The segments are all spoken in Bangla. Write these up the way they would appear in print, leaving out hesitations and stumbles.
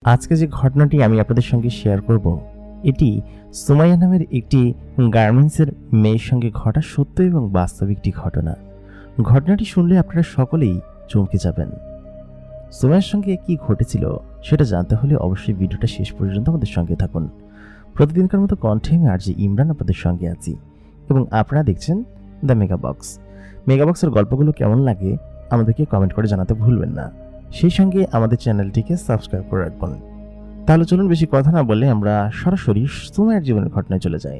আজকে যে ঘটনাটি আমি আপনাদের সঙ্গে শেয়ার করব, এটি সুমাইয়া নামের একটি গার্মেন্টসের মেয়ের সঙ্গে ঘটা সত্য এবং বাস্তব একটি ঘটনা। ঘটনাটি শুনলে আপনারা সকলেই চমকে যাবেন। সুমাইয়ার সঙ্গে কি ঘটেছিল সেটা জানতে হলে অবশ্যই ভিডিওটা শেষ পর্যন্ত আমাদের সঙ্গে থাকুন। প্রতিদিনকার মতো কণ্ঠে আমি আরজে ইমরান আপনাদের সঙ্গে আছি এবং আপনারা দেখছেন দ্য মেগাবক্স। মেগাবক্সের গল্পগুলো কেমন লাগে আমাদেরকে কমেন্ট করে জানাতে ভুলবেন না। সেই সঙ্গে আমাদের চ্যানেলটিকে সাবস্ক্রাইব করে রাখবেন। তাহলে চলুন বেশি কথা না বলে আমরা সরাসরি সুমাইয়ার জীবনের ঘটনায় চলে যাই।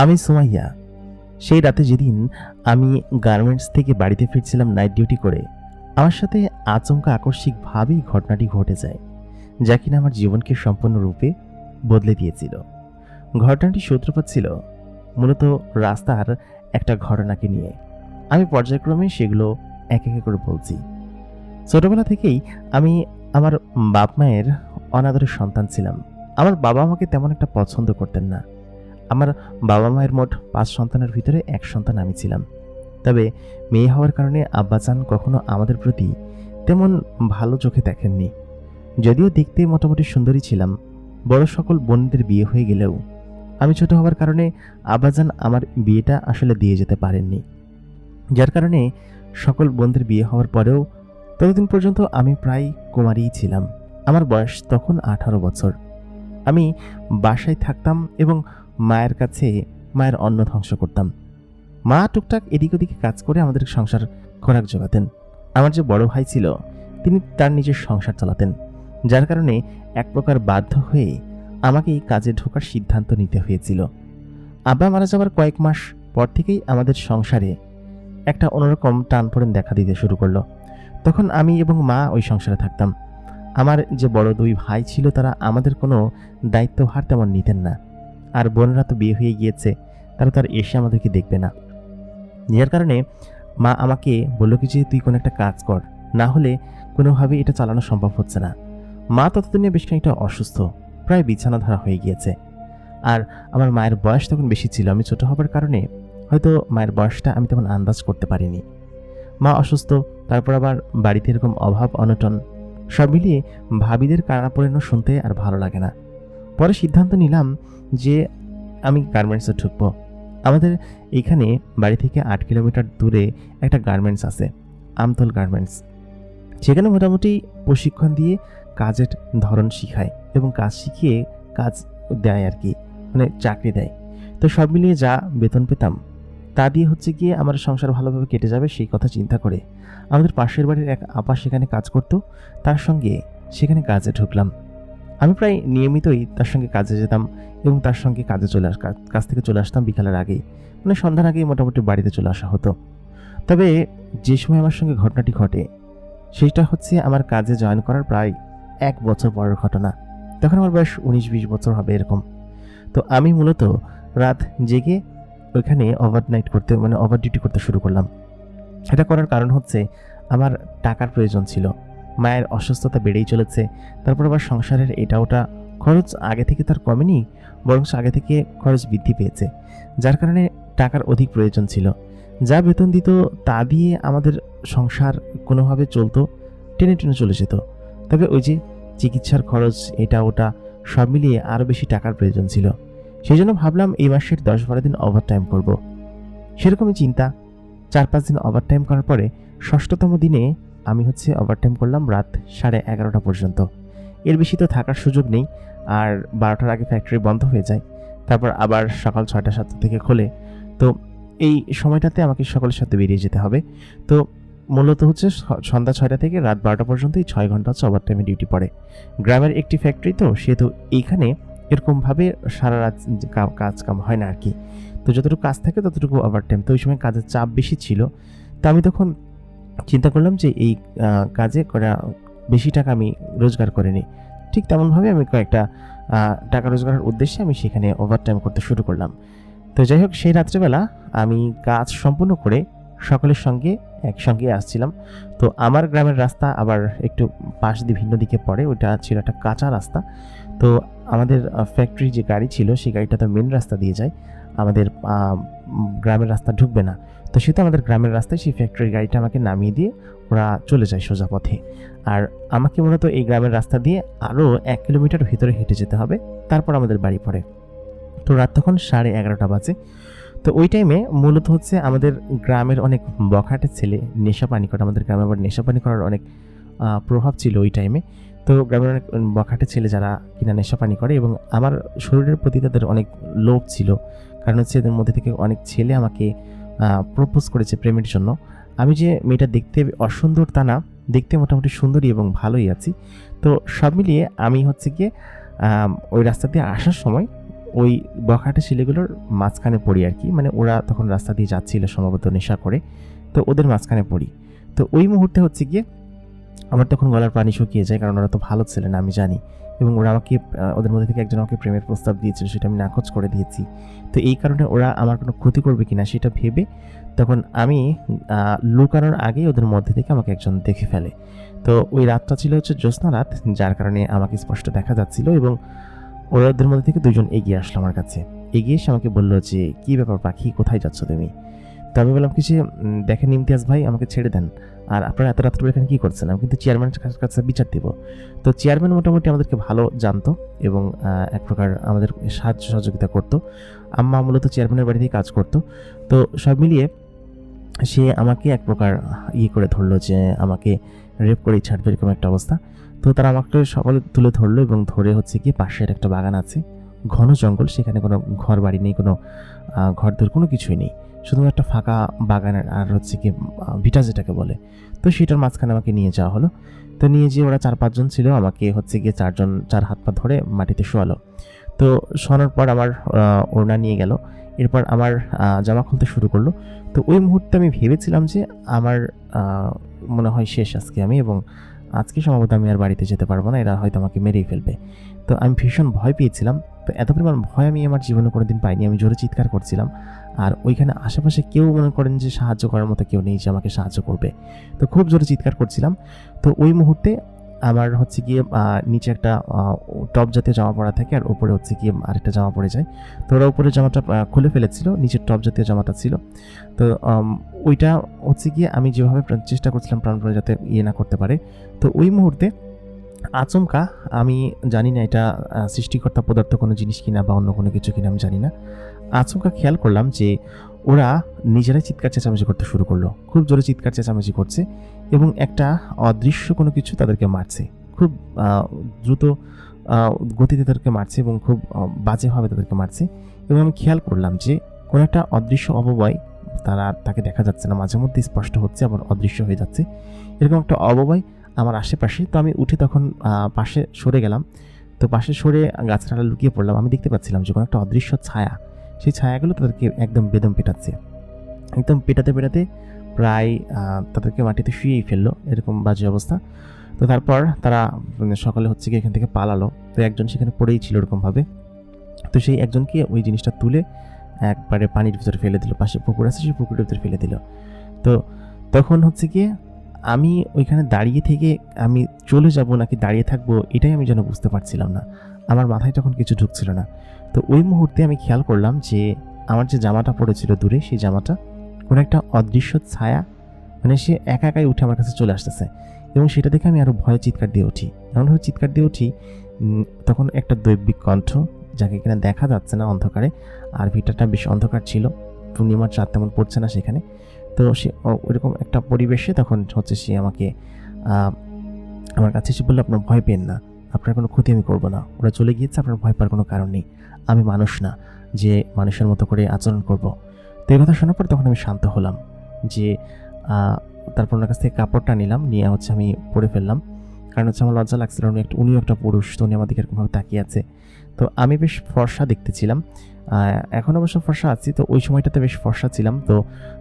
আমি সুমাইয়া। সেই রাতে যেদিন আমি গার্মেন্টস থেকে বাড়িতে ফিরছিলাম নাইট ডিউটি করে, আমার সাথে আচমকা আকস্মিকভাবেই ঘটনাটি ঘটে যায়, যা কিনা আমার জীবনকে সম্পূর্ণরূপে বদলে দিয়েছিল। ঘটনাটি সূত্রপাত ছিল মূলত রাস্তার একটা ঘটনাকে নিয়ে। আমি পর্যায়ক্রমে সেগুলো এক এক করে বলছি। ছোটবেলা থেকেই আমি আমার বাপ মায়ের অনাদরের সন্তান ছিলাম। আমার বাবা আমাকে তেমন একটা পছন্দ করতেন না। আমার বাবা মায়ের মোট 5 সন্তানের ভিতরে এক সন্তান আমি ছিলাম। তবে মেয়ে হওয়ার কারণে আব্বাজান কখনো আমাদের প্রতি তেমন ভালো চোখে দেখেননি। যদিও দেখতে মোটামুটি সুন্দরী ছিলাম, বড় সকল বোনদের বিয়ে হয়ে গেলেও আমি ছোট হওয়ার কারণে আব্বাজান আমার বিয়েটা আসলে দিয়ে যেতে পারেননি। যার কারণে সকল বোনদের বিয়ে হওয়ার পরেও ততদিন পর্যন্ত আমি প্রায় কুমারীই ছিলাম। আমার বয়স তখন 18 বছর। আমি বাসায় থাকতাম এবং মায়ের কাছে মায়ের অন্ন ধ্বংস করতাম। মা টুকটাক এদিক ওদিকে কাজ করে আমাদের সংসার খোরাক জোগাতেন। আমার যে বড় ভাই ছিল তিনি তার নিজের সংসার চালাতেন, যার কারণে এক প্রকার বাধ্য হয়ে আমাকেই কাজে ঢোকার সিদ্ধান্ত নিতে হয়েছিল। আব্বা মারা যাওয়ার কয়েক মাস পর থেকেই আমাদের সংসারে একটা অন্যরকম টানপোড়েন দেখা দিতে শুরু করলো। তখন আমি এবং মা ওই সংসারে থাকতাম। আমার যে বড় 2 ভাই ছিল তারা আমাদের কোনো দায়িত্বভার তেমন নিতেন না। আর বোনরা তো বিয়ে হয়ে গিয়েছে, তারা তো আর এসে আমাদেরকে দেখবে না। যার কারণে মা আমাকে বলল কি যে তুই কোনো একটা কাজ কর, না হলে কোনোভাবে এটা চালানো সম্ভব হচ্ছে না। মা ততদিনে বেশ খানিকটা অসুস্থ, প্রায় বিছানা ধরা হয়ে গিয়েছে। আর আমার মায়ের বয়স তখন বেশি ছিল। আমি ছোট হবার কারণে হয়তো মায়ের বয়সটা আমি তেমন আন্দাজ করতে পারিনি। মা অসুস্থ, তারপর আবার বাড়িতে এরকম অভাব অনটন, সব মিলিয়ে ভাবিদের কান্নাপোড়েনও শুনতে আর ভালো লাগে না। পরে সিদ্ধান্ত নিলাম যে আমি গার্মেন্টসে ঢুকবো। আমাদের এইখানে বাড়ি থেকে 8 কিলোমিটার দূরে একটা গার্মেন্টস আছে, আমতল গার্মেন্টস। সেখানে মোটামুটি প্রশিক্ষণ দিয়ে কাজের ধরন শিখায় এবং কাজ শিখিয়ে কাজ দেয় আর কি, মানে চাকরি দেয়। তো সব মিলিয়ে যা বেতন পেতাম তা দিয়ে হচ্ছে গিয়ে আমার সংসার ভালোভাবে কেটে যাবে সেই কথা চিন্তা করে আমাদের পাশের বাড়ির এক আপা সেখানে কাজ করত, তার সঙ্গে সেখানে কাজে ঢুকলাম। আমি প্রায় নিয়মিতই তার সঙ্গে কাজে যেতাম এবং তার সঙ্গে কাজ থেকে চলে আসতাম বিকালের আগেই, মানে সন্ধ্যার আগেই মোটামুটি বাড়িতে চলে আসা হতো। তবে যে সময় আমার সঙ্গে ঘটনাটি ঘটে সেটা হচ্ছে আমার কাজে জয়েন করার প্রায় 1 বছর পরের ঘটনা। তখন আমার বয়স 19-20 বছর হবে এরকম। তো আমি মূলত রাত জেগে ওইখানে ওভারনাইট করতে, মানে ওভার ডিউটি করতে শুরু করলাম। এটা করার কারণ হচ্ছে আমার টাকার প্রয়োজন ছিল। মায়ের অসুস্থতা বেড়েই চলেছে, তারপর আবার সংসারের এটা ওটা খরচ আগে থেকে তার কমেনি, বরং আগে থেকে খরচ বৃদ্ধি পেয়েছে, যার কারণে টাকার অধিক প্রয়োজন ছিল। যা বেতন দিত তা দিয়ে আমাদের সংসার কোনোভাবে চলতো, টেনে টেনে চলে যেত। তবে ওই যে চিকিৎসার খরচ এটা ওটা সব মিলিয়ে আরও বেশি টাকার প্রয়োজন ছিল। সেই জন্য ভাবলাম এই মাসের 10-12 দিন ওভারটাইম করব। সেরকমই চিন্তা। 4-5 দিন ওভারটাইম করার পরে 6তম দিনে আমি ওভারটাইম করলাম রাত 11:30 পর্যন্ত। এর বেশি তো থাকার সুযোগ নেই, আর 12টার আগে ফ্যাক্টরি বন্ধ হয়ে যায়। তারপর আবার সকাল 6টা-7টা থেকে খোলে। তো এই সময়টাতে আমাকে সকলের সাথে বেরিয়ে যেতে হবে। তো মূলত সন্ধ্যা 6টা থেকে রাত 12টা পর্যন্ত এই 6 ঘন্টা ওভারটাইমে ডিউটি পড়ে। গ্রামের একটি ফ্যাক্টরি তো, সেহেতু এইখানে এরকমভাবে সারা রাত কাজ কাম হয় না আর কি। তো যতটুকু কাজ থাকে ততটুকু ওভারটাইম। তো ওই সময় কাজের চাপ বেশি ছিল। তো আমি তখন চিন্তা করলাম যে এই কাজে করা বেশি টাকা আমি রোজগার করে নিই। ঠিক তেমনভাবে আমি কয়েকটা টাকা রোজগারের উদ্দেশ্যে আমি সেখানে ওভারটাইম করতে শুরু করলাম। তো যাই হোক, সেই রাত্রেবেলা আমি কাজ সম্পূর্ণ করে সকলের সঙ্গে একসঙ্গে আসছিলাম। তো আমার গ্রামের রাস্তা আবার একটু পাশ দিয়ে ভিন্ন দিকে পড়ে, ওইটা ছিল একটা কাঁচা রাস্তা। তো আমাদের ফ্যাক্টরি যে গাড়ি ছিল সেই গাড়িটা তো মেন রাস্তা দিয়ে যায়, আমাদের গ্রামের রাস্তা ঢুকবে না। তো সেটা আমাদের গ্রামের রাস্তায় সেই ফ্যাক্টরির গাড়িটা আমাকে নামিয়ে দিয়ে ওরা চলে যায় সোজা পথে। আর আমাকে মূলত এই গ্রামের রাস্তা দিয়ে আরও 1 কিলোমিটার ভিতরে হেঁটে যেতে হবে, তারপর আমাদের বাড়ি পড়ে। তো রাত তখন 11:30 বাজে। তো ওই টাইমে মূলত হচ্ছে আমাদের গ্রামের অনেক বখাটে ছেলে নেশা পানি করে, আমাদের গ্রামে আবার নেশা পানি করার অনেক প্রভাব ছিল ওই টাইমে। তো গ্রামের অনেক বখাটে ছেলে যারা কিনা নেশা পানি করে, এবং আমার শরীরের প্রতি তাদের অনেক লোভ ছিল, কারণ হচ্ছে এদের মধ্যে থেকে অনেক ছেলে আমাকে প্রপোজ করেছে প্রেমের জন্য। আমি যে মেয়েটা দেখতে অসুন্দর তা না, দেখতে মোটামুটি সুন্দরী এবং ভালোই আছি। তো সব মিলিয়ে আমি হচ্ছে গিয়ে ওই রাস্তা দিয়ে আসার সময় ওই বখাটে ছেলেগুলোর মাঝখানে পড়ি আর কি, মানে ওরা তখন রাস্তা দিয়ে যাচ্ছিল সম্ভবত নেশা করে, তো ওদের মাঝখানে পড়ি। তো ওই মুহূর্তে হচ্ছে গিয়ে আমার তখন গলার পানি শুকিয়ে যায়, কারণ ওরা তো ভালো ছেলে না আমি জানি, এবং ওরা আমাকে ওদের মধ্যে থেকে একজন আমাকে প্রেমের প্রস্তাব দিয়েছিল, সেটা আমি নাকচ করে দিয়েছি। তো এই কারণে ওরা আমার কোনো ক্ষতি করবে কিনা সেটা ভেবে তখন আমি লুকানোর আগেই ওদের মধ্যে থেকে আমাকে একজন দেখে ফেলে। তো ওই রাতটা ছিল হচ্ছে জ্যোৎস্না রাত, যার কারণে আমাকে স্পষ্ট দেখা যাচ্ছিল, এবং ওদের মধ্যে থেকে 2জন এগিয়ে আসলো আমার কাছে। এগিয়ে এসে আমাকে বললো যে, কী ব্যাপার পাখি, কোথায় যাচ্ছ তুমি? তো আমি বললাম কি যে, দেখেন ইমতিয়াজ ভাই, আমাকে ছেড়ে দেন, আর আপনারা এত রাত্রে এখানে কী করছেন? আমি কিন্তু চেয়ারম্যানের কাছে বিচার দেব। তো চেয়ারম্যান মোটামুটি আমাদেরকে ভালো জানতো এবং এক প্রকার আমাদের সাহায্য সহযোগিতা করতো। আম্মা মূলত চেয়ারম্যানের বাড়িতেই কাজ করতো। তো সব মিলিয়ে সে আমাকে এক প্রকার করে ধরলো যে আমাকে রেপ করেই ছাড়বে, এরকম একটা অবস্থা। তো তারা আমাকে সকলে তুলে ধরলো এবং ধরে হচ্ছে গিয়ে পাশের একটা বাগান আছে, ঘন জঙ্গল, সেখানে কোনো ঘর বাড়ি নেই, কোনো ঘর দর কোনো কিছুই নেই, শুধু একটা ফাঁকা বাগানের আর হচ্ছে কি ভিটা যেটাকে বলে। তো সেটার মাঝখানে আমাকে নিয়ে যাওয়া হলো। তো নিয়ে যেয়ে ওরা 4-5 জন ছিল, আমাকে হচ্ছে গিয়ে 4 হাত পা ধরে মাটিতে শোয়ালো। তো শোয়ানোর পর আমার ওড়না নিয়ে গেল, এরপর আমার জামা খুলতে শুরু করলো। তো ওই মুহূর্তে আমি ভেবেছিলাম যে আমার মনে হয় শেষ আজকে আমি, এবং আজকে সম্ভবত আমি আর বাড়িতে যেতে পারবো না, এরা হয়তো আমাকে মেরেই ফেলবে। তো আমি ভীষণ ভয় পেয়েছিলাম। তো এত পরিমাণ ভয় আমি আমার জীবনে কোনোদিন পাইনি। আমি জোরে চিৎকার করছিলাম, আর ওইখানে আশেপাশে কেউ মনে করেন যে সাহায্য করার মতো কেউ নেই যে আমাকে সাহায্য করবে। তো খুব জোরে চিৎকার করছিলাম। তো ওই মুহূর্তে আমার হচ্ছে গিয়ে নিচে একটা টপ জাতীয় জামা পরা থাকে, আর উপরে হচ্ছে গিয়ে আরেকটা জামা পরে যায়। তো ওরা উপরে জামাটা খুলে ফেলেছিল, নিচের টপ জাতীয় জামাটা ছিল। তো ওইটা হচ্ছে গিয়ে আমি যেভাবে চেষ্টা করছিলাম প্রাণপণে যাতে না করতে পারে। তো ওই মুহূর্তে আচমকা, আমি জানি না এটা সৃষ্টিকর্তা পদার্থ কোনো জিনিস কিনা বা অন্য কোনো কিছু কিনা আমি জানি না, আচমকা খেয়াল করলাম যে ওরা নিজেরাই চিৎকার চেঁচামেচি করতে শুরু করলো, খুব জোরে চিৎকার চেঁচামেচি করছে, এবং একটা অদৃশ্য কোনো কিছু তাদেরকে মারছে, খুব দ্রুত গতিতে তাদেরকে মারছে এবং খুব বাজেভাবে তাদেরকে মারছে। এবং আমি খেয়াল করলাম যে কোনো একটা অদৃশ্য অবয়ব, তাকে দেখা যাচ্ছে না, মাঝে মধ্যে স্পষ্ট হচ্ছে আবার অদৃশ্য হয়ে যাচ্ছে, এরকম একটা অবয়ব আমার আশেপাশে। তো আমি উঠে তখন পাশে সরে গেলাম। তো পাশে সরে গাছটা লুকিয়ে পড়লাম। আমি দেখতে পাচ্ছিলাম যে কোনো একটা অদৃশ্য ছায়া, সেই ছায়াগুলো তাদেরকে একদম বেদম পেটাচ্ছে, একদম পেটাতে পেটাতে প্রায় তাদেরকে মাটিতে শুয়েই ফেললো, এরকম বাজে অবস্থা। তো তারপর তারা সকালে হচ্ছে গিয়ে এখান থেকে পালালো। তো একজন সেখানে পড়েই ছিল এরকমভাবে। তো সেই একজনকে ওই জিনিসটা তুলে একবারে পানির ভিতরে ফেলে দিল, পাশে পুকুর আছে সেই পুকুরের ভিতরে ফেলে দিল। তো তখন হচ্ছে গিয়ে আমি ওইখানে দাঁড়িয়ে থেকে আমি চলে যাব নাকি দাঁড়িয়ে থাকবো, এটাই আমি যেন বুঝতে পারছিলাম না, আমার মাথায় তখন কিছু ঢুকছিল না। তো ওই মুহূর্তে আমি খেয়াল করলাম যে আমার যে জামাটা পড়েছিল দূরে, সেই জামাটা কোনো একটা অদৃশ্য ছায়া, মানে সে একা একাই উঠে আমার কাছে চলে আসতেছে, এবং সেটা দেখে আমি আরও ভয়ে চিৎকার দিয়ে উঠি। এমনভাবে চিৎকার দিয়ে উঠি, তখন একটা দৈবিক কণ্ঠ, যাকে কিনা দেখা যাচ্ছে না অন্ধকারে, আর ভিটাটা বেশ অন্ধকার ছিল, পূর্ণিমার চাঁদ তেমন পড়ছে না সেখানে। তো সে ওইরকম একটা পরিবেশে তখন হচ্ছে সে আমাকে আমার কাছে এসে বললো, আপনার ভয় পেন না, আপনার কোনো ক্ষতি আমি করবো না, ওরা চলে গিয়েছে, আপনার ভয় পাওয়ার কোনো কারণ নেই, আমি মানুষ না যে মানুষের মতো করে আচরণ করব। তো এই কথা শোনার পর তখন আমি শান্ত হলাম, যে তারপর ওনার কাছ থেকে কাপড়টা নিলাম, নিয়ে হচ্ছে আমি পরে ফেললাম, কারণ হচ্ছে আমার লজ্জা লাগছিল, উনিও একটা পুরুষ, তো উনি আমার দিকে এরকমভাবে তাকিয়ে আছে। তো আমি বেশ ফর্সা দেখতে ছিলাম, এখন অবশ্য ফর্সা আছি, তো ওই সময়টাতে বেশ ফর্সা ছিলাম। তো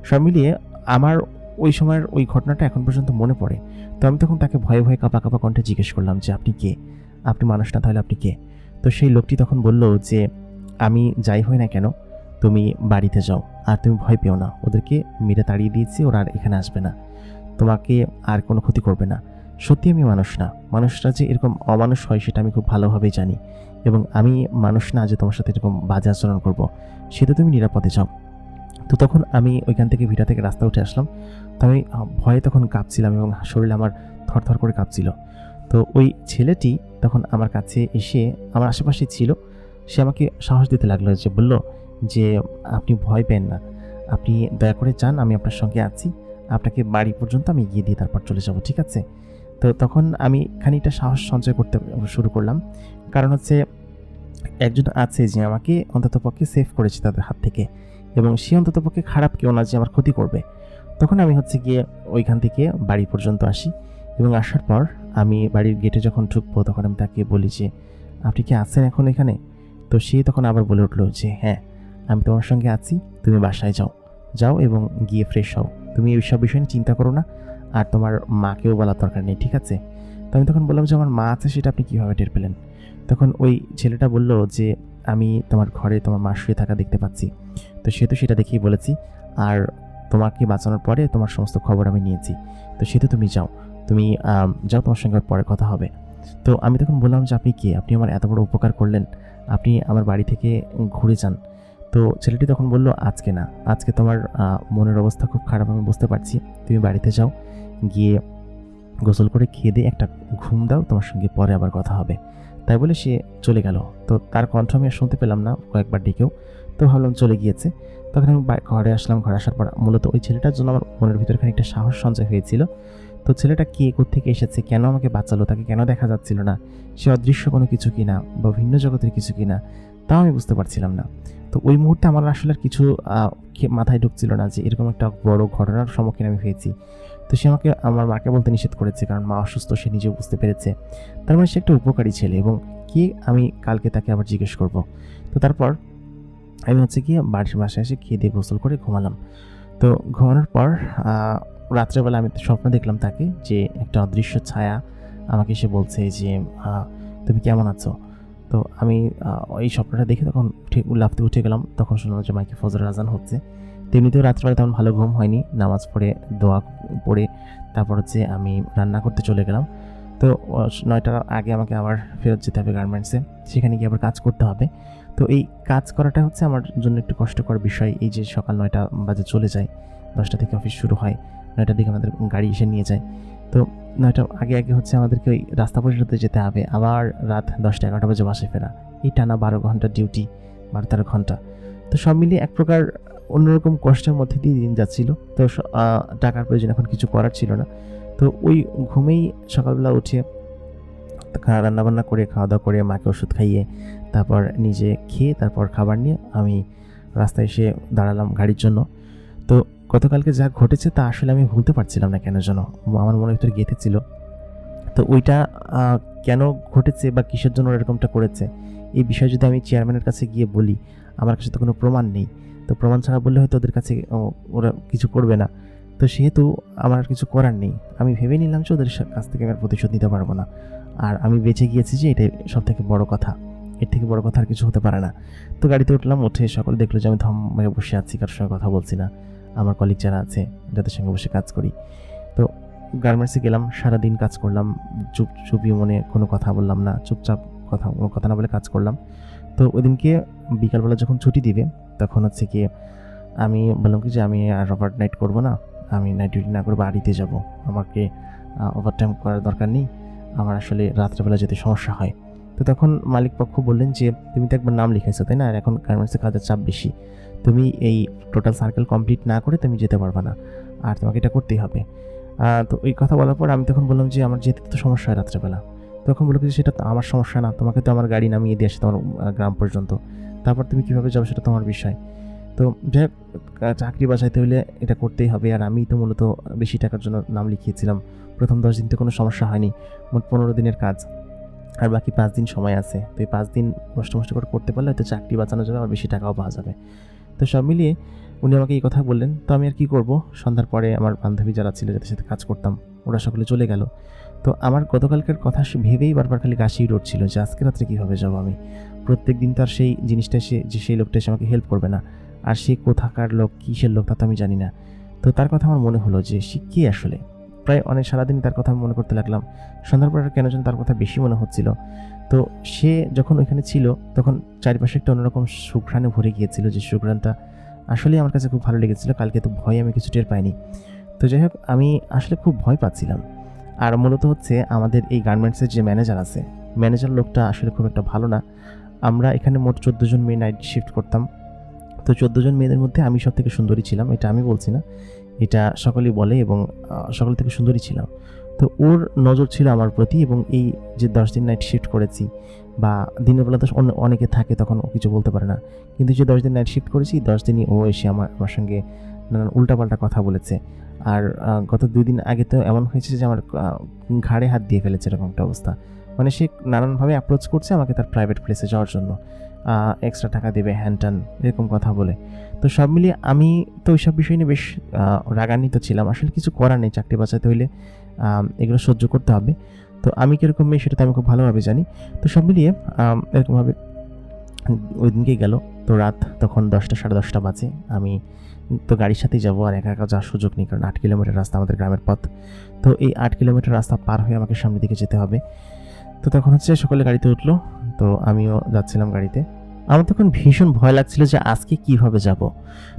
সব মিলিয়ে আমার ওই সময়ের ওই ঘটনাটা এখন পর্যন্ত মনে পড়ে। তো আমি তখন তাকে ভয়ে ভয়ে কাঁপা কাঁপা কণ্ঠে জিজ্ঞেস করলাম যে, আপনি কে? আপনি মানুষ না, তাহলে আপনি কে? তো সেই লোকটি তখন বলল যে, আমি যাই হই না কেন, তুমি বাড়িতে যাও, আর তুমি ভয় পেও না, ওদেরকে মেরে তাড়িয়ে দিয়েছি, ওরা আর এখানে আসবে না, তোমাকে আর কোনো ক্ষতি করবে না। সত্যি আমি মানুষ না, মানুষরা যে এরকম অমানুষ হয় সেটা আমি খুব ভালোভাবেই জানি, এবং আমি মানুষ না যে তোমার সাথে এরকম বাজে আচরণ করবো, সেটা তুমি নিরাপদে যাও। তো তখন আমি ওইখান থেকে ভিটা থেকে রাস্তা উঠে আসলাম। তো আমি ভয়ে তখন কাঁপছিলাম এবং শরীরে আমার থরথর করে কাঁপছিল। তো ওই ছেলেটি তখন আমার কাছে এসে আমার আশেপাশে ছিল। সে আমাকে সাহস দিতে লাগলো, যে বলল যে, আপনি ভয় পেন না, আপনি দয়া করে যান, আমি আপনার সঙ্গে আছি, আপনাকে বাড়ি পর্যন্ত আমি গিয়ে দিয়ে তারপর চলে যাব, ঠিক আছে? তো তখন আমি খানিকটা সাহস সঞ্চয় করতে শুরু করলাম, কারণ হচ্ছে একজন আছে যে আমাকে অন্ততপক্ষে সেভ করেছে তাদের হাত থেকে, এবং সে অন্ততপক্ষে খারাপ কেউ না যে আমার ক্ষতি করবে। তখন আমি হচ্ছে গিয়ে ওইখান থেকে বাড়ি পর্যন্ত আসি, এবং আসার পর আমি বাড়ির গেটে যখন ঢুকবো তখন আমি তাকে বলি যে, আপনি কি আছেন এখন এখানে? তো সে তখন আবার বলে উঠলো যে, হ্যাঁ, আমি তোমার সঙ্গে আছি, তুমি বাসায় যাও, যাও এবং গিয়ে ফ্রেশ হও, তুমি এই সব বিষয় নিয়ে চিন্তা করো না, আর তোমার মাকেও বলার দরকার নেই, ঠিক আছে? তো আমি তখন বললাম যে, আমার মা আছে সেটা আপনি কীভাবে টের পেলেন? তখন ওই ছেলেটা বলল যে, আমি তোমার ঘরে তোমার মা শুয়ে থাকা দেখতে পাচ্ছি, তো সে তো সেটা দেখেই বলেছি, আর তোমাকে বাঁচানোর পরে তোমার সমস্ত খবর আমি নিয়েছি, তো সে তো তুমি যাও, তুমি যাও, তোমার সঙ্গে পরে কথা হবে। তো আমি তখন বললাম যে, আপনি কে? আপনি আমার এত বড় উপকার করলেন, আপনি আমার বাড়ি থেকে ঘুরে যান। তো ছেলেটি তখন বলল, আজকে না, আজকে তোমার মনের অবস্থা খুব খারাপ, আমি বুঝতে পারছি, তুমি বাড়িতে যাও, গিয়ে গোসল করে খেয়ে দিয়ে একটা ঘুম দাও, তোমার সঙ্গে পরে আবার কথা হবে। তাই বলে সে চলে গেল। তো তার কণ্ঠ আমি আর শুনতে পেলাম না কয়েকবার ডেকেও, তো ভাবলাম চলে গিয়েছে। তখন আমি ঘরে আসলাম। ঘরে আসার পর মূলত ওই ছেলেটার জন্য আমার মনের ভিতরে খানিকটা সাহস সঞ্চয় হয়েছিল। তো ছেলেটা কে, কোত্থেকে এসেছে, কেন আমাকে বাঁচালো, তাকে কেন দেখা যাচ্ছিল না, সে অদৃশ্য কোনো কিছু কিনা বা ভিন্ন জগতের কিছু কিনা, তাও আমি বুঝতে পারছিলাম না। তো ওই মুহূর্তে আমার আসলে আর কিছু মাথায় ঢুকছিল না যে এরকম একটা বড় ঘটনার সম্মুখীন আমি হয়েছি। তো সে আমাকে আমার মাকে বলতে নিষেধ করেছে, কারণ মা অসুস্থ, সে নিজেও বুঝতে পেরেছে। তার মানে সে একটা উপকারী ছেলে, এবং কে আমি কালকে তাকে আবার জিজ্ঞেস করব। তো তারপর আমি হচ্ছে গিয়ে বাড়ির বাসায় এসে খেয়ে দিয়ে গোসল করে ঘুমালাম। তো ঘুমানোর পর রাত্রেবেলা আমি স্বপ্ন দেখলাম তাকে, যে একটা অদৃশ্য ছায়া আমাকে এসে বলছে যে, তুমি কেমন আছো? তো আমি এই স্বপ্নটা দেখে তখন লাফতে উঠে গেলাম। তখন শুনলাম যে মাইকে ফজরের আজান হচ্ছে। তেমনিতেও রাত্রেবেলা তেমন ভালো ঘুম হয়নি, নামাজ পড়ে দোয়া পড়ে তারপর হচ্ছে আমি রান্না করতে চলে গেলাম। তো 9টার আগে আমাকে আবার ফেরত যেতে হবে গার্মেন্টসে, সেখানে গিয়ে আবার কাজ করতে হবে। তো এই কাজ করাটা হচ্ছে আমার জন্য একটু কষ্টকর বিষয়। এই যে সকাল 9টা বাজে চলে যায়, 10টা থেকে অফিস শুরু হয়, 9টার দিকে আমাদের গাড়ি এসে নিয়ে যায়। তো 9টার আগে আগে হচ্ছে আমাদেরকে ওই রাস্তা পর্যন্ত যেতে হবে, আবার রাত 10টা-11টা বাজে বাসায় ফেরা, এই টানা 12 ঘন্টার ডিউটি, 12-13 ঘন্টা। তো সব মিলিয়ে এক প্রকার অন্যরকম কষ্টের মধ্যে দিয়ে দিন যাচ্ছিল। তো টাকার প্রয়োজন, এখন কিছু করার ছিল না। তো ওই ঘুমেই সকালবেলা উঠে রান্নাবান্না করে, খাওয়া দাওয়া করে, মাকে ওষুধ খাইয়ে, তারপর নিজে খেয়ে, তারপর খাবার নিয়ে আমি রাস্তায় এসে দাঁড়ালাম গাড়ির জন্য। তো গতকালকে যা ঘটেছে তা আসলে আমি ভুলতে পারছিলাম না কেন যেন, আমার মনের ভিতরে গেঁথেছিল। তো ওইটা কেন ঘটেছে বা কিসের জন্য এরকমটা করেছে, এই বিষয়ে যদি আমি চেয়ারম্যানের কাছে গিয়ে বলি, আমার কাছে তো কোনো প্রমাণ নেই। তো প্রমাণ ছাড়া বললে হয়তো ওদের কাছে ওরা কিছু করবে না। তো সেহেতু আমার আর কিছু করার নেই। আমি ভেবে নিলাম যে ওদের কাছ থেকে আমি আর প্রতিশোধ নিতে পারবো না। আর আমি বেঁচে গিয়েছি, যে এটাই সবথেকে বড় কথা। এর থেকে বড় কথা আর কিছু হতে পারে না। তো গাড়িতে উঠলাম, উঠে সকলে দেখলো যে আমি থম মেরে বসে আছি, কারোর সঙ্গে কথা বলছি না। আমার কলিগ যারা আছে, যাদের সঙ্গে বসে কাজ করি। তো গার্মেন্টসে গেলাম, সারাদিন কাজ করলাম, চুপি মনে কোনো কথা বললাম না, চুপচাপ কোনো কথা না বলে কাজ করলাম। তো ওইদিনকে বিকালবেলা যখন ছুটি দিবে, তখন হচ্ছে কি আমি বললাম কি যে, আমি আর ওভার নাইট করবো না, আমি নাইট ডিউটি না করে বাড়িতে যাব, আমাকে ওভারটাইম করার দরকার নেই, আমার আসলে রাত্রেবেলা যেতে সমস্যা হয়। তো তখন মালিক পক্ষ বললেন যে, তুমি তো একবার নাম লিখাইছো তাই না, আর এখন গার্মেন্টসে কাজের চাপ বেশি, তুমি এই টোটাল সার্কেল কমপ্লিট না করে তুমি যেতে পারবে না, আর তোমাকে এটা করতেই হবে। তো এই কথা বলার পর আমি তখন বললাম যে, আমার যেতে তো সমস্যা হয় রাত্রেবেলা। তখন বললো যে, সেটা তো আমার সমস্যা না, তোমাকে তো আমার গাড়ি নামিয়ে দিয়ে আসে তোমার গ্রাম পর্যন্ত, তারপর তুমি কীভাবে যাবে সেটা তোমার বিষয়। তো যাই হোক, চাকরি বাঁচাইতে হলে এটা করতেই হবে, আর আমি তো মূলত বেশি টাকার জন্য নাম লিখিয়েছিলাম। প্রথম 10 দিন তো কোনো সমস্যা হয়নি, মোট 15 দিনের কাজ, আর বাকি 5 দিন সময় আছে। তো এই 5 দিন কষ্ট করে করতে পারলে হয়তো চাকরি বাঁচানো যাবে, আর বেশি টাকাও পাওয়া যাবে। তো সব মিলিয়ে উনি আমাকে এই কথা বললেন। তো আমি আর কি করব, সন্ধ্যার পরে আমার বান্ধবী যারা ছিল, যাদের সাথে কাজ করতাম, ওরা সকলে চলে গেল। তো আমার গতকালকার কথা ভেবেই বারবার খালি গা শিউরে উঠছিল যে আজকে রাত্রে কীভাবে যাবো আমি। প্রত্যেক দিন তো আর সেই জিনিসটা সেই লোকটা এসে আমাকে হেল্প করবে না, আর সে কোথাকার লোক, কিসের লোক, তা তো আমি জানি না। তো তার কথা আমার মনে হলো যে সে কে আসলে। প্রায় অনেক সারাদিন তার কথা আমি মনে করতে লাগলাম। সন্ধ্যার পর কেন যেন তার কথা বেশি মনে হচ্ছিল। তো সে যখন ওইখানে ছিল, তখন চারিপাশে একটা অন্যরকম সুঘ্রাণে ভরে গিয়েছিল, যে সুঘ্রাণটা আসলে আমার কাছে খুব ভালো লেগেছিল। কালকে তো ভয়ে আমি কিছু টের পাইনি। তো যাই হোক, আমি আসলে খুব ভয় পাচ্ছিলাম। আর মূলত হচ্ছে আমাদের এই গার্মেন্টসের যে ম্যানেজার আছে, ম্যানেজার লোকটা আসলে খুব একটা ভালো না। আমরা এখানে মোট 14 জন মেয়ে নাইট শিফট করতাম। তো 14 জন মেয়েদের মধ্যে আমি সবথেকে সুন্দরী ছিলাম। এটা আমি বলছি না, এটা সকলেই বলে এবং সকল থেকে সুন্দরী ছিলাম। তো ওর নজর ছিল আমার প্রতি এবং এই যে 10 দিন নাইট শিফট করেছি বা দিনের বেলা তো অনেকে থাকে, তখন ও কিছু বলতে পারে না। কিন্তু যে 10 দিন নাইট শিফট করেছি, 10 দিনই ও এসে আমার সঙ্গে নানান উল্টাপাল্টা কথা বলেছে। আর গত 2 দিন আগে তো এমন হয়েছে যে আমার ঘাড়ে হাত দিয়ে ফেলেছে, এরকম একটা অবস্থা। মানে সে নানানভাবে অ্যাপ্রোচ করছে আমাকে তার প্রাইভেট প্লেসে যাওয়ার জন্য, এক্সট্রা টাকা দেবে, হ্যান ত্যান এরকম কথা বলে। তো সব মিলিয়ে আমি তো ওইসব বিষয় নিয়ে বেশ রাগান্বিত ছিলাম। আসলে কিছু করার নেই, চাকরি বাঁচাতে হইলে এগুলো সহ্য করতে হবে। তো আমি কীরকম মেয়ে সেটা তো আমি খুব ভালোভাবে জানি। তো সব মিলিয়ে এরকমভাবে ওই দিনকেই গেল। তো রাত তখন 10টা 10:30 বাজে। আমি তো গাড়ির সাথেই যাবো, আর একা একা যাওয়ার সুযোগ নেই, কারণ 8 কিলোমিটার রাস্তা আমাদের গ্রামের পথ। তো এই 8 কিলোমিটার রাস্তা পার হয়ে আমাকে সামনের দিকে যেতে হবে। তো তখন হচ্ছে সকলে গাড়িতে উঠলো, তো আমিও যাচ্ছিলাম গাড়িতে। আমার তখন ভীষণ ভয় লাগছিল যে আজকে কিভাবে যাব।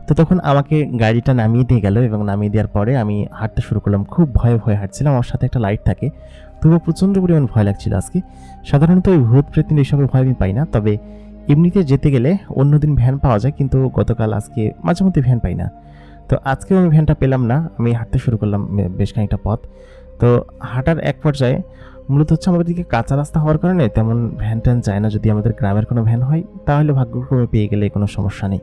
তো তখন আমাকে গাড়িটা নামিয়ে দিয়ে গেল এবং নামিয়ে দেওয়ার পরে আমি হাঁটতে শুরু করলাম। খুব ভয়ে ভয়ে হাঁটছিলাম, আমার সাথে একটা লাইট থাকে, তবুও প্রচণ্ড পরিমাণ ভয় লাগছিল আজকে। সাধারণত ওই ভূত প্রেত এইসবের ভয় আমি পাই না, তবে এমনিতে যেতে গেলে অন্যদিন ভ্যান পাওয়া যায়, কিন্তু গতকাল আজকে মাঝে মধ্যে ভ্যান পাই না। তো আজকেও আমি ভ্যানটা পেলাম না। আমি হাঁটতে শুরু করলাম বেশ খানিকটা পথ। তো হাঁটার এক পর্যায়ে মূলত হচ্ছে আমাদের দিকে কাঁচা রাস্তা হওয়ার কারণে তেমন ভ্যান ট্যান যায় না। যদি আমাদের গ্রামের কোনো ভ্যান হয় তাহলে ভাগ্যক্রমে পেয়ে গেলে কোনো সমস্যা নেই।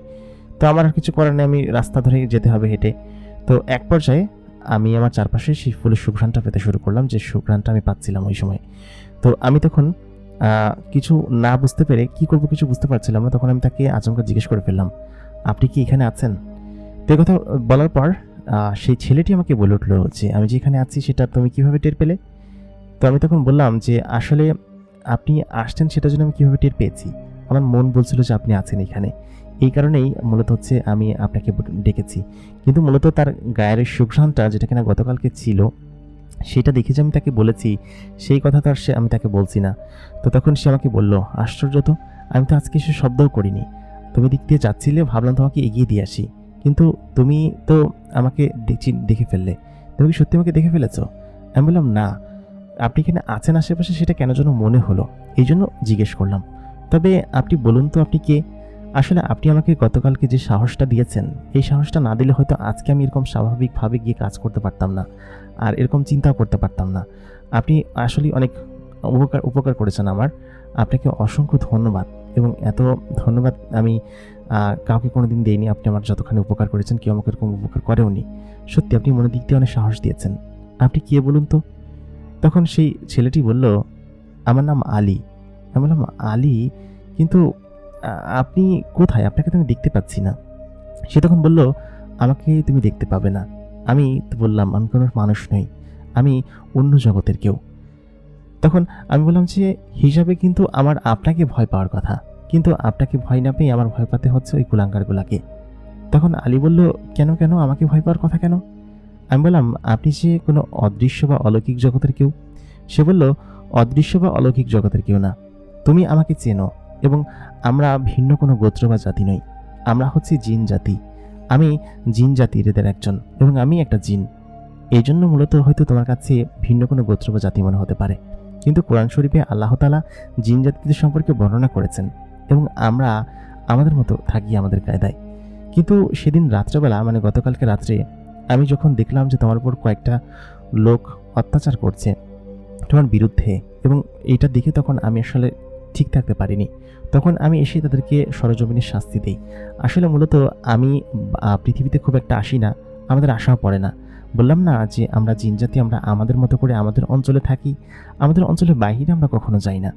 তো আমার আর কিছু করার নেই, আমি রাস্তা ধরে যেতে হবে হেঁটে। তো এক পর্যায়ে আমি আমার চারপাশে সেই ফুলের সুঘ্রাণটা পেতে শুরু করলাম, যে সুঘ্রাণটা আমি পাচ্ছিলাম ওই সময়। তো আমি তখন কিছু না বুঝতে পেরে কী করবো কিছু বুঝতে পারছিলাম না। তখন আমি তাকে আচমকা জিজ্ঞেস করে ফেললাম, আপনি কি এখানে আছেন? তো এই কথা বলার পর সেই ছেলেটি আমাকে বলে উঠলো যে আমি যেখানে আছি সেটা তুমি কীভাবে টের পেলে? তো আমি তখন বললাম যে আসলে আপনি আসছেন সেটার জন্য আমি কীভাবে টের পেয়েছি, আমার মন বলছিল যে আপনি আছেন এখানে, এই কারণেই মূলত হচ্ছে আমি আপনাকে ডেকেছি। কিন্তু মূলত তার গায়ের সুঘ্রাণটা যেটা কিনা গতকালকে ছিল, সেটা দেখে যে আমি তাকে বলেছি, সেই কথা তো আর আমি তাকে বলছি না। তো তখন সে আমাকে বলল, আশ্চর্য তো, আমি তো আজকে সে শব্দও করিনি। তুমি দিক দিয়ে যাচ্ছিলে, ভাবলাম তোমাকে এগিয়ে দিয়ে আসি, কিন্তু তুমি তো আমাকে দেখে ফেললে। তুমি কি সত্যি আমাকে দেখে ফেলেছ? আমি বললাম, না, আপনি এখানে আছেন আশেপাশে সেটা কেন যেন মনে হলো, এই জন্য জিজ্ঞেস করলাম। তবে আপনি বলুন তো আপনি কে? আসলে আপনি আমাকে গতকালকে যে সাহসটা দিয়েছেন, এই সাহসটা না দিলে হয়তো আজকে আমি এরকম স্বাভাবিকভাবে গিয়ে কাজ করতে পারতাম না, আর এরকম চিন্তাও করতে পারতাম না। আপনি আসলে অনেক উপকার করেছেন আমার, আপনাকে অসংখ্য ধন্যবাদ। এবং এত ধন্যবাদ আমি কাউকে কোনোদিন দেইনি। আপনি আমার যতখানি উপকার করেছেন, কেউ আমাকে এরকম উপকার করেওনি। সত্যি আপনি মনের দিক দিয়ে অনেক সাহস দিয়েছেন। আপনি কে বলুন তো? তখন সেই ছেলেটি বলল, আমার নাম আলী। আমি বললাম, আলী? কিন্তু আপনি কোথায়? আপনাকে তো আমি দেখতে পাচ্ছি না। সে তখন বলল, আমাকে তুমি দেখতে পাবে না। আমি তো বললাম, আমি কোনো মানুষ নই, আমি অন্য জগতের কেউ। তখন আমি বললাম যে হিসাবে কিন্তু আমার আপনাকে ভয় পাওয়ার কথা, কিন্তু আপনাকে ভয় না পেয়ে আমার ভয় পাতে হচ্ছে ওই কুলাঙ্গারগুলাকে। তখন আলী বলল, কেন কেন আমাকে ভয় পাওয়ার কথা কেন? আমি বললাম, আপনি যে কোনো অদৃশ্য বা অলৌকিক জগতের কেউ? সে বলল, অদৃশ্য বা অলৌকিক জগতের কেউ না, তুমি আমাকে চেনো, এবং আমরা ভিন্ন কোনো গোত্র বা জাতি নই, আমরা হচ্ছি জিন জাতি। আমি জিন জাতির এদের একজন, এবং আমি একটা জিন। এই জন্য মূলত হয়তো তোমার কাছে ভিন্ন কোনো গোত্র বা জাতি মনে হতে পারে, কিন্তু কোরআন শরীফে আল্লাহ তাআলা জিন জাতিদের সম্পর্কে বর্ণনা করেছেন, এবং আমরা আমাদের মতো থাকি আমাদের কায়দায়। কিন্তু সেদিন রাত্রেবেলা, মানে গতকালকে রাত্রে, আমি যখন দেখলাম যে তোমার উপর কয়েকটা লোক অত্যাচার করছে তোমার বিরুদ্ধে, এবং এইটা দেখে তখন আমি আসলে ঠিক থাকতে পারিনি। তখন আমি এসে তাদেরকে সরজমিনে শাস্তি দিই। আসলে মূলত আমি পৃথিবীতে খুব একটা আসি না, আমাদের আশাও পড়ে না। বললাম না যে আমরা জিনজাতি, আমরা আমাদের মতো করে আমাদের অঞ্চলে থাকি, আমাদের অঞ্চলের বাইরে আমরা কখনো যাই না।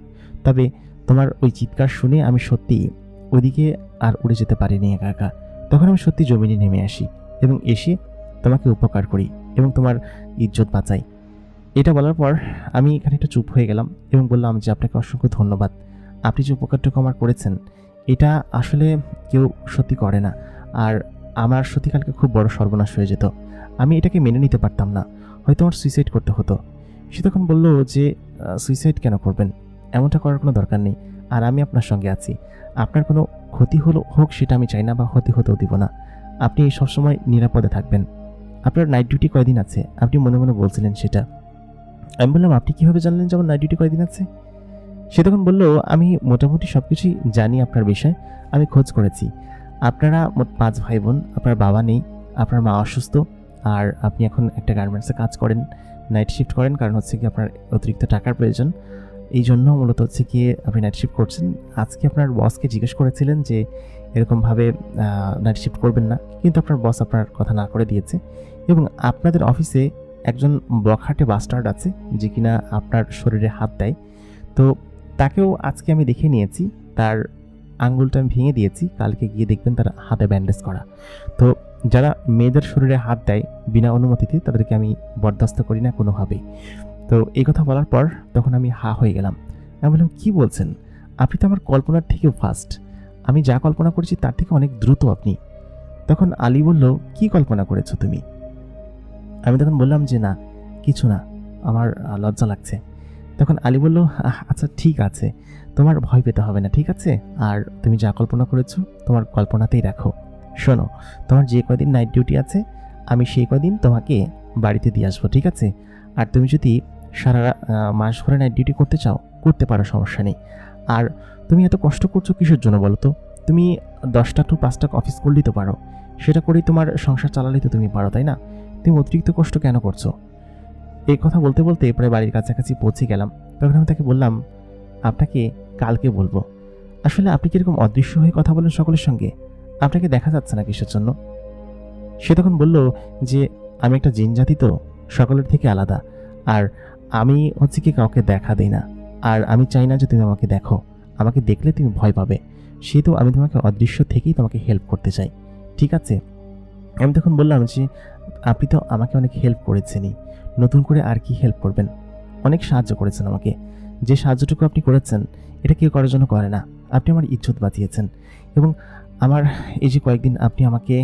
তবে তোমার ওই চিৎকার শুনে আমি সত্যি ওইদিকে আর উড়ে যেতে পারিনি একা একা। তখন আমি সত্যি জমিনে নেমে আসি এবং এসে তোমাকে উপকার করি এবং তোমার ইজ্জত বাঁচাই। এটা বলার পর আমি খানিকটা চুপ হয়ে গেলাম এবং বললাম যে আপনাকে অসংখ্য ধন্যবাদ। আপনি যে উপকারটুকু আমার করেছেন, এটা আসলে কেউ সত্যি করে না, আর আমার সত্যিকালকে খুব বড় সর্বনাশ হয়ে যেত। আমি এটাকে মেনে নিতে পারতাম না, হয়তো আমার সুইসাইড করতে হতো। সে তখন বলল যে সুইসাইড কেন করবেন, এমনটা করার কোনো দরকার নেই, আর আমি আপনার সঙ্গে আছি। আপনার কোনো ক্ষতি হোক সেটা আমি চাই না, বা ক্ষতি হতেও দিব না। আপনি সবসময় নিরাপদে থাকবেন। আপনার নাইট ডিউটি কয়দিন আছে? আপনি মনে মনে বলছিলেন সেটা। আমি বললাম, আপনি কিভাবে জানলেন যে আমার নাইট ডিউটি কয়দিন আছে? সে তখন বলল, আমি মোটামুটি সব কিছুই জানি আপনার বিষয়ে, আমি খোঁজ করেছি। আপনারা মোট 5 ভাই বোন, আপনার বাবা নেই, আপনার মা অসুস্থ, আর আপনি এখন একটা গার্মেন্টসে কাজ করেন, নাইট শিফট করেন, কারণ হচ্ছে কি আপনার অতিরিক্ত টাকার প্রয়োজন। এই জন্য মূলত হচ্ছে কি আপনি নাইট শিফট করছেন। আজকে আপনার বসকে জিজ্ঞেস করেছিলেন যে এরকমভাবে নাইট শিফট করবেন না, কিন্তু আপনার বস আপনার কথা না করে দিয়েছে। এবং আপনাদের অফিসে একজন বখাটে বাস্টার্ড আছে যে কিনা আপনার শরীরে হাত দেয়। তো তাকেও আজকে আমি দেখে নিয়েছি, তার আঙ্গুলটা আমি ভেঙে দিয়েছি। কালকে গিয়ে দেখবেন তার হাতে ব্যান্ডেজ করা। তো যারা মেয়েদের শরীরে হাত দেয় বিনা অনুমতিতে, তাদেরকে আমি বরদাস্ত করি না কোনোভাবেই। তো এই কথা বলার পর তখন আমি হা হয়ে গেলাম। আমি বললাম, কী বলছেন? আপনি তো আমার কল্পনার থেকেও ফাস্ট। আমি যা কল্পনা করেছি তার থেকে অনেক দ্রুত আপনি। তখন আলী বলল, কি কল্পনা করেছো তুমি? আমি তখন বললাম যে না, কিছু না, আমার লজ্জা লাগছে। তখন আলী বলল, আচ্ছা ঠিক আছে, তোমার ভয় পেতে হবে না, ঠিক আছে? আর তুমি যা কল্পনা করেছো তোমার কল্পনাতেই রাখো। শোনো, তোমার যে কয়দিন নাইট ডিউটি আছে আমি সেই কয়দিন তোমাকে বাড়িতে দিয়ে আসবো, ঠিক আছে? আর তুমি যদি সারা মাস ভরে নাইট ডিউটি করতে চাও করতে পারো, সমস্যা নেই। আর তুমি এত কষ্ট করছো কিসের জন্য বলো তো? তুমি 10টা to 5টা অফিস করলেই তো পারো, সেটা করেই তোমার সংসার চালালেই তো তুমি পারো, তাই না? তুমি অতিরিক্ত কষ্ট কেন করছো? এই কথা বলতে বলতে প্রায় বাড়ির কাছাকাছি পৌঁছে গেলাম। তখন আমি তাকে বললাম, আপনাকে কালকে বলবো। আসলে আপনি কিরকম অদৃশ্য হয়ে কথা বলেন সকলের সঙ্গে, আপনাকে দেখা যাচ্ছে না কিসের জন্য? সে তখন বলল যে আমি একটা জিন জাতি, তো সকলের থেকে আলাদা, আর আমি হচ্ছে কি কাউকে দেখা দেই না, আর আমি চাই না যে তুমি আমাকে দেখো, আমাকে দেখলে তুমি ভয় পাবে, সেহেতু আমি তোমাকে অদৃশ্য থেকেই তোমাকে হেল্প করতে চাই, ঠিক আছে? আমি তখন বললাম যে আপনি তো আমাকে অনেক হেল্প করেছেনই, নতুন করে আর কি হেল্প করবেন? অনেক সাহায্য করেছেন আমাকে, যে সাহায্যটুকু আপনি করেছেন এটা কেউ করার জন্য করে না। আপনি আমার ইজ্জত বাঁচিয়েছেন, এবং আমার এই যে কয়েকদিন আপনি আমাকে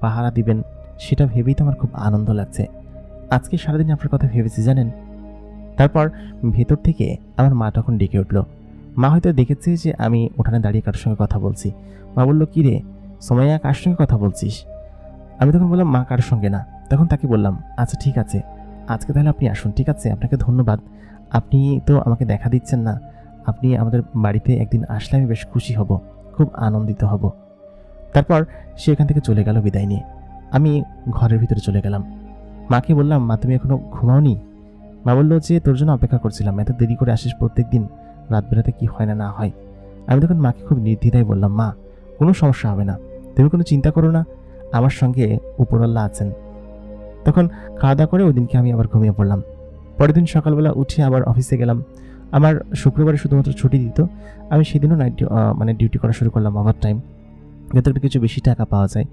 পাহারা দিবেন সেটা ভেবেই তো আমার খুব আনন্দ লাগছে। আজকে সারাদিন আপনার কথা ভেবেছি জানেন। তারপর ভেতর থেকে আমার মা তখন ডেকে উঠল। মা হয়তো দেখেছে যে আমি উঠানে দাঁড়িয়ে কারোর সঙ্গে কথা বলছি। মা বলল, কি রে সোমাইয়া, কার সঙ্গে কথা বলছিস? আমি তখন বললাম, মা, কারোর সঙ্গে না। তখন তাকে বললাম, আচ্ছা ঠিক আছে, আজকে তাহলে আপনি আসুন, ঠিক আছে? আপনাকে ধন্যবাদ, আপনি তো আমাকে দেখা দিচ্ছেন না, আপনি আমাদের বাড়িতে একদিন আসলে আমি বেশ খুশি হব, খুব আনন্দিত হব। তারপর সে এখান থেকে চলে গেল বিদায় নিয়ে। আমি ঘরের ভিতরে চলে গেলাম। মাকে বললাম, মা তুমি এখনো ঘুমাওনি? মা বললো যে তোর জন্য অপেক্ষা করছিলাম, এত দেরি করে আসিস প্রত্যেক দিন, রাত বেরাতে কি হয় না না হয়। আমি তখন মাকে খুব নির্দ্বিধায় বললাম, মা কোনো সমস্যা হবে না, তুমি কোনো চিন্তা করো না, আমার সঙ্গে উপরওয়ালা আছেন। তখন খাওয়া দাওয়া করে ওই দিনকে আমি আবার ঘুমিয়ে পড়লাম। পরের দিন সকালবেলা উঠে আবার অফিসে গেলাম। আমার শুক্রবারে শুধুমাত্র ছুটি দিত, আমি সেদিনও ডিউটি করা শুরু করলাম, ওভার টাইম, যাতে একটু কিছু বেশি টাকা পাওয়া যায়।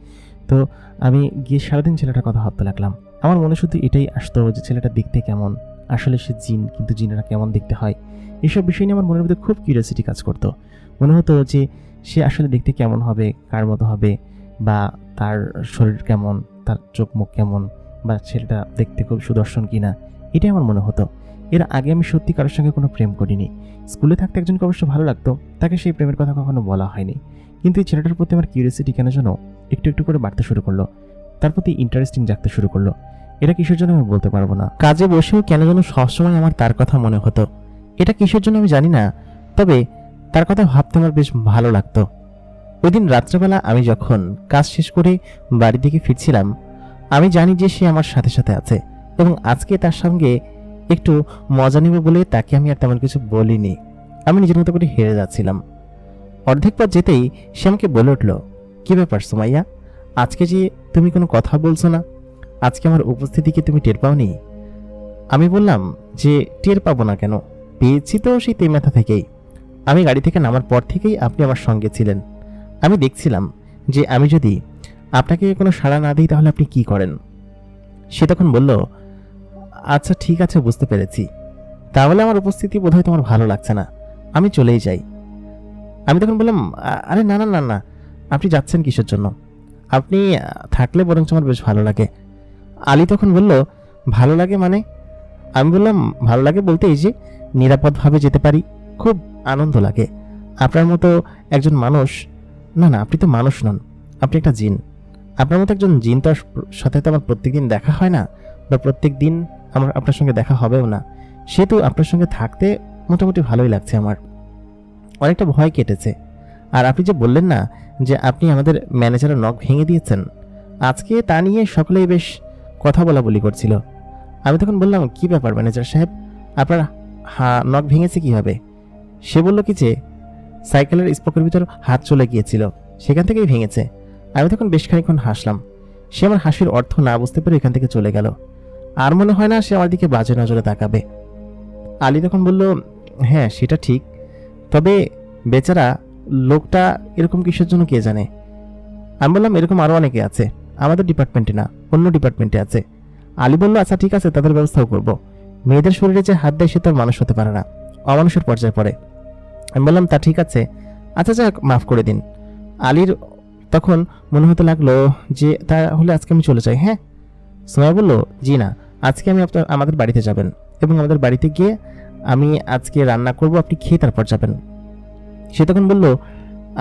তো আমি গিয়ে সারাদিন ছেলেটার কথা ভাবতে লাগলাম। আমার মনে শুধু এটাই আসতো যে ছেলেটা দেখতে কেমন, আসলে সে জিন, কিন্তু জিনেরা কেমন দেখতে হয়, এসব বিষয় নিয়ে আমার মনের ভিতরে খুব কিউরিয়াসিটি কাজ করতো। মনে হতো যে সে আসলে দেখতে কেমন হবে, কার মতো হবে, বা তার শরীর কেমন, তার চোখ মুখ কেমন, বা ছেলেটা দেখতে খুব সুদর্শন কিনা, এটাই আমার মনে হতো। এর আগে আমি সত্যি কারোর সঙ্গে কোনো প্রেম করিনি। স্কুলে থাকতে একজনকে অবশ্য ভালো লাগতো, তাকে সেই প্রেমের কথা কখনো বলা হয়নি, কিন্তু এই ছেলেটার প্রতি আমার কিউরিয়াসিটি কেন যেন একটু একটু করে বাড়তে শুরু করলো, তার প্রতি ইন্টারেস্টিং জাগতে শুরু করলো। এটা কিসের জন্য আমি বলতে পারবো না। কাজে বসেও কেন যেন সবসময় আমার তার কথা মনে হতো। এটা কিসের জন্য আমি জানি না, তবে তার কথা ভাবতে আমার বেশ ভালো লাগতো। ওই দিন রাত্রেবেলা আমি যখন কাজ শেষ করে বাড়ি থেকে ফিরছিলাম, আমি জানি যে সে আমার সাথে সাথে আছে, এবং আজকে তার সঙ্গে একটু মজা নেবে বলে তাকে আমি আর তেমন কিছু বলিনি। আমি নিজের মতো করে হেরে যাচ্ছিলাম। অর্ধেক পথ যেতেই সে আমাকে বলে উঠল, কি ব্যাপার সুমাইয়া, আজকে যে তুমি কোনো কথা বলছো না, আজকে আমার উপস্থিতিকে তুমি টের পাওনি? আমি বললাম যে টের পাবো না কেন, পেয়েছি তো সেই তেমাথা থেকেই। আমি গাড়ি থেকে নামার পর থেকেই আপনি আমার সঙ্গে ছিলেন। আমি দেখছিলাম যে আমি যদি আপনাকে কোনো সাড়া না দিই তাহলে আপনি কি করেন। সে তখন বলল, আচ্ছা ঠিক আছে, বুঝতে পেরেছি, তাহলে আমার উপস্থিতি বোধহয় তোমার ভালো লাগছে না, আমি চলেই যাই। আমি তখন বললাম, আরে না না না না, আপনি যাচ্ছেন কিসের জন্য? আপনি থাকলে বরঞ্চ আমার বেশ ভালো লাগে। আলী তখন বলল, ভালো লাগে মানে? আমি বললাম, ভালো লাগে বলতে এই যে নিরাপদভাবে যেতে পারি, খুব আনন্দ লাগে। আপনার মতো একজন মানুষ, না না আপনি তো মানুষ নন, আপনি একটা জিন, আপনার মতো একজন জিন তো সাথে তো আমার প্রত্যেকদিন দেখা হয় না, বা প্রত্যেক দিন আমার আপনার সঙ্গে দেখা হবেও না, সেহেতু আপনার সঙ্গে থাকতে মোটামুটি ভালোই লাগছে আমার, অনেকটা ভয় কেটেছে। আর আপনি যে বললেন না যে আপনি আমাদের ম্যানেজারের নখ ভেঙে দিয়েছেন, আজকে তা নিয়ে সকলেই বেশ কথা বলা করছিল। আমি তখন বললাম, কি ব্যাপার ম্যানেজার সাহেব, আপনার নখ ভেঙেছে কীভাবে? সে বলল কি যে সাইকেলের স্পোকের ভিতর হাত চলে গিয়েছিল, সেখান থেকেই ভেঙেছে। আমি তখন বেশ খানিকক্ষণ হাসলাম। সে আমার হাসির অর্থ না বুঝতে পেরে এখান থেকে চলে গেল। আর মনে হয় না সে আমার দিকে বাজে নজরে তাকাবে। আলী তখন বলল, হ্যাঁ সেটা ঠিক, তবে বেচারা লোকটা এরকম কিসের জন্য কে জানে। আমি বললাম, এরকম আরও অনেকে আছে, আমাদের ডিপার্টমেন্টে না, অন্য ডিপার্টমেন্টে আছে। আলী বলল, আচ্ছা ঠিক আছে, তাদের ব্যবস্থাও করব। মেয়েদের শরীরে যে হাত দেয় সে তো আর মানুষ হতে পারে না, অমানুষের পর্যায়ে পড়ে। আমি বললাম, তা ঠিক আছে, আচ্ছা যাক, মাফ করে দিন। আলীর তখন মনে হতে লাগলো যে তাহলে আজকে আমি চলে যাই। হ্যাঁ, সোমাইয়া বলল, জি না, আজকে আমি আমাদের বাড়িতে যাবেন, এবং আমাদের বাড়িতে গিয়ে আমি আজকে রান্না করব, আপনি খেয়ে তারপর যাবেন। সে তখন বলল,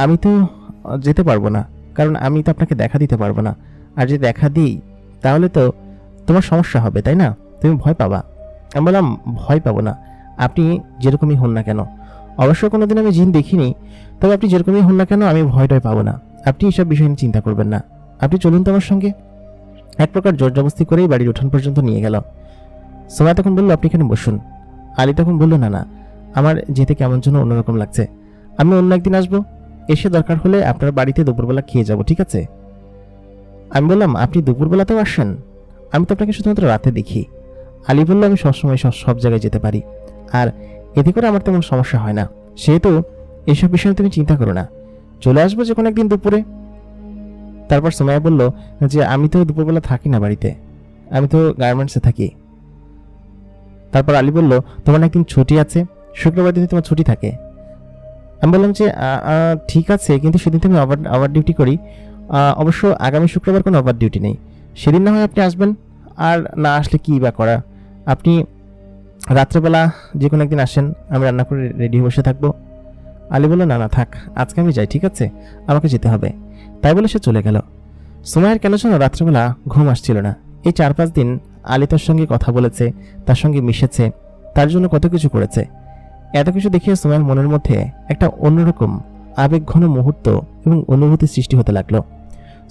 আমি তো যেতে পারবো না, কারণ আমি তো আপনাকে দেখা দিতে পারবো না, আর যদি দেখা দিই তাহলে তো তোমার সমস্যা হবে, তাই না? তুমি ভয় পাবা। আমি বললাম, ভয় পাবো না, আপনি যেরকমই হন না কেন। অবশ্য কোনোদিন আমি জিন দেখিনি, তবে আপনি যেরকমই হন না কেন আমি ভয়টাই পাবো না। আপনি এসব বিষয় নিয়ে চিন্তা করবেন না, আপনি চলুন তো আমার সঙ্গে। এক প্রকার জোর জবরদস্তি করেই বাড়ির উঠান পর্যন্ত নিয়ে গেল। সোমা তখন বলল, আপনি এখানে বসুন। আলী তখন বলল, না না, আমার যেতে কেমন যেন অন্যরকম লাগছে, আমি অন্য একদিন আসবো, এসে দরকার হলে আপনার বাড়িতে দুপুরবেলা খেয়ে যাব, ঠিক আছে? আমি বললাম, আপনি দুপুরবেলাতেও আসেন? আমি তো আপনাকে শুধুমাত্র রাতে দেখি। আলী বলল, আমি সবসময় সব জায়গায় যেতে পারি, আর এতে করে আমার তেমন সমস্যা হয় না, সেহেতু এসব বিষয়ে তুমি চিন্তা করো না, চলে আসবো যে কোনো একদিন দুপুরে। তারপর সোমাইয়া বলল যে আমি তো দুপুরবেলা থাকি না বাড়িতে, আমি তো গার্মেন্টসে থাকি। তারপর আলী বলল, তোমার একদিন ছুটি আছে, শুক্রবার দিনে তোমার ছুটি থাকে। আমি বললাম যে ঠিক আছে, কিন্তু সেদিন তো আমি ওভার ডিউটি করি। অবশ্য আগামী শুক্রবার কোনো ওভার ডিউটি নেই, সেদিন না হয় আপনি আসবেন। আর না আসলে কি বা করা, আপনি রাত্রেবেলা যে কোনো একদিন আসেন, আমি রান্না করে রেডি হয়ে বসে থাকবো। আলী বলল, না না থাক, আজকে আমি যাই, ঠিক আছে, আমাকে যেতে হবে। তাই বলে সে চলে গেল। সুমাইয়ার কেন যেন রাত্রেবেলা ঘুম আসছিল না। এই 4-5 দিন আলী তার সঙ্গে কথা বলেছে, তার সঙ্গে মিশেছে, তার জন্য কত কিছু করেছে। এত কিছু দেখিয়ে সুমাইয়ার মনের মধ্যে একটা অন্যরকম আবেগঘন মুহূর্ত এবং অনুভূতি সৃষ্টি হতে লাগলো।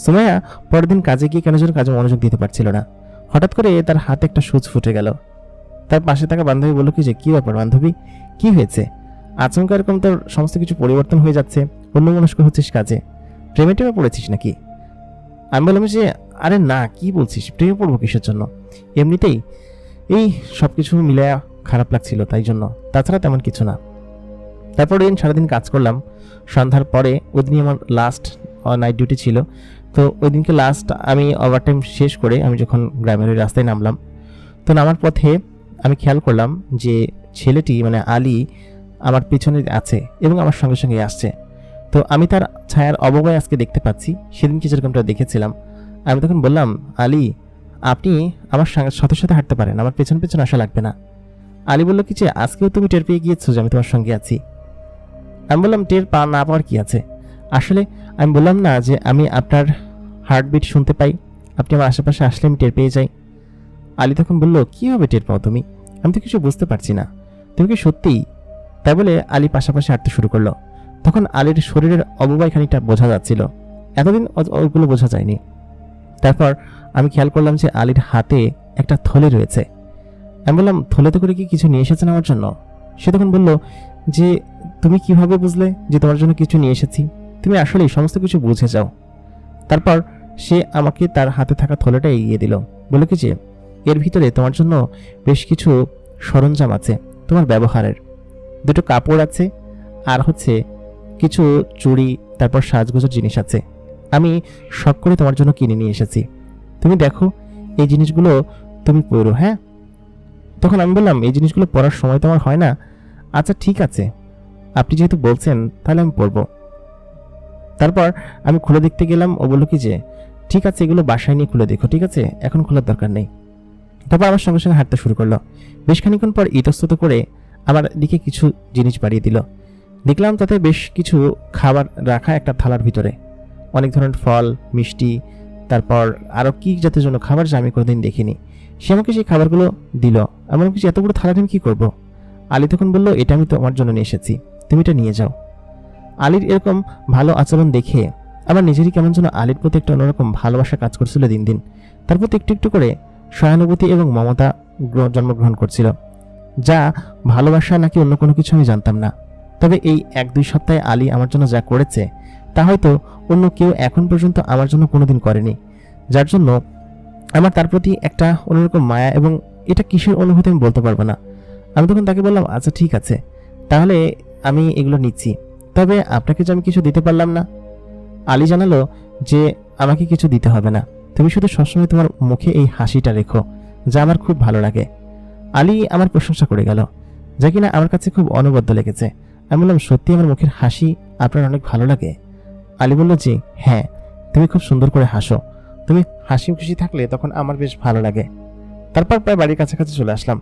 সুমাইয়া পরের দিন কাজে গিয়ে কেন যেন কাজে মনোযোগ দিতে পারছিল না। হঠাৎ করে তার হাতে একটা সূচ ফুটে গেল। তার পাশে থাকা বান্ধবী বলল, কি যে কি ব্যাপার বান্ধবী, কি হয়েছে? আচমকা এরকম তোর সমস্ত কিছু পরিবর্তন হয়ে যাচ্ছে, অন্যমনস্ক হচ্ছিস কাজে, প্রেমে টেমে পড়েছিস নাকি? আমি বললাম যে আরে না, কি বলছিস, প্রেমে পড়বো কিসের জন্য, এমনিতেই এই সব কিছু মিলে খারাপ লাগছিল তাই জন্য, তাছাড়া তেমন কিছু না। তারপর দিন সারাদিন কাজ করলাম। সন্ধ্যার পরে ওই দিনই আমার লাস্ট নাইট ডিউটি ছিল, তো ওই দিনকে লাস্ট আমি ওভারটাইম শেষ করে আমি যখন গ্রামের ওই রাস্তায় নামলাম, তো নামার পথে আমি খেয়াল করলাম যে ছেলেটি মানে আলী আমার পিছনে আছে এবং আমার সঙ্গে সঙ্গে আসছে। তো আমি তার ছায়ার অবগয় আজকে দেখতে পাচ্ছি, সেদিনকে যেরকমটা দেখেছিলাম। আমি তখন বললাম, আলী আপনি আমার সাথে সাথে হাঁটতে পারেন, আমার পেছন পেছন আসা লাগবে না। আলী বলল, কি যে আজকেও তুমি টের পেয়ে গিয়েছো যে আমি তোমার সঙ্গে আছি? আমি বললাম, টের না পাওয়ার কি আছে, আসলে আমি বললাম না যে আমি আপনার হার্টবিট শুনতে পাই, আপনি আমার আশেপাশে আসলে আমি টের পেয়ে যাই। আলী তখন বলল, কীভাবে টের পাও তুমি? আমি তো কিছু বুঝতে পারছি না, তুমি কি সত্যিই? তাই বলে আলী পাশাপাশি হাঁটতে শুরু করলো। তখন আলীর শরীরের অববাই খানিকটা বোঝা যাচ্ছিল, এতদিন ওইগুলো বোঝা যায়নি। তারপর আমি খেয়াল করলাম যে আলীর হাতে একটা থলে রয়েছে। আমি বললাম, থলেতে করে কি কিছু নিয়ে এসেছেন আমার জন্য? সে তখন বলল যে তুমি কিভাবে বুঝলে যে তোমার জন্য কিছু নিয়ে এসেছি? তুমি আসলেই সমস্ত কিছু বুঝে যাও। তারপর সে আমাকে তার হাতে থাকা থলেটা এগিয়ে দিল, বলে কি যে এর ভিতরে তোমার জন্য বেশ কিছু সরঞ্জাম আছে তোমার ব্যবহারের, দুটো কাপড় আছে, আর হচ্ছে কিছু চুড়ি, তারপর সাজগোজের জিনিস আছে, আমি শখ করে তোমার জন্য কিনে নিয়ে এসেছি। তুমি দেখো, এই জিনিসগুলো তুমি পরো। হ্যাঁ, তখন আমি বললাম, এই জিনিসগুলো পরার সময় তো আমার হয় না। আচ্ছা ঠিক আছে, আপনি যেহেতু বলছেন তাহলে আমি পরবো। তারপর আমি খুলে দেখতে গেলাম, ও বলল কি যে ঠিক আছে, এগুলো বাসায় নিয়ে খুলে দেখো, ঠিক আছে, এখন খোলার দরকার নেই। তারপর আমার সঙ্গে সঙ্গে হাঁটতে শুরু করলো। বেশ খানিক্ষণ পর ইতস্তত করে আমার দিকে কিছু জিনিস বাড়িয়ে দিল। দেখলাম তাতে বেশ কিছু খাবার রাখা একটা থালার ভিতরে, অনেক ধরনের ফল, মিষ্টি, তারপর আরও কী জাতের জন্য খাবার যা আমি কোনোদিন দেখিনি। সে আমাকে সেই খাবারগুলো দিল। আমি কিছু এত বড় থালাটা আমি কী করবো? আলী তখন বলল, এটা আমি তোমার জন্য নিয়ে এসেছি, তুমি এটা নিয়ে যাও। আলীর এরকম ভালো আচরণ দেখে আমার নিজেরই কেমন যেন আলীর প্রতি একটা অন্যরকম ভালোবাসা কাজ করছিল দিন দিন। তার প্রতি একটু একটু করে সহানুভূতি এবং মমতা জন্মগ্রহণ করছিল, যা ভালোবাসা নাকি অন্য কোনো কিছু আমি জানতাম না। তবে এই 1-2 সপ্তাহে আলী আমার জন্য যা করেছে তা হয়তো অন্য কেউ এখন পর্যন্ত আমার জন্য কোনোদিন করেনি, যার জন্য আমার তার প্রতি একটা অন্যরকম মায়া, এবং এটা কিসের অনুভূতি আমি বলতে পারবো না। আমি তখন তাকে বললাম, আচ্ছা ঠিক আছে, তাহলে আমি এগুলো নিচ্ছি, তবে আপনাকে যে আমি কিছু দিতে পারলাম না। আলী জানালো যে আমাকে কিছু দিতে হবে না, তুমি শুধু সবসময় তোমার মুখে এই হাসিটা রেখো, যা আমার খুব ভালো লাগে। আলী আমার প্রশংসা করে গেল, যা কিনা আমার কাছে খুব অনবদ্য লেগেছে। আমি বললাম, সত্যি আমার মুখের হাসি আপনার অনেক ভালো লাগে? আলী বলল যে হ্যাঁ, তুমি খুব সুন্দর করে হাসো, তুমি হাসি খুশি থাকলে তখন আমার বেশ ভালো লাগে। তারপর প্রায় বাড়ির কাছাকাছি চলে আসলাম।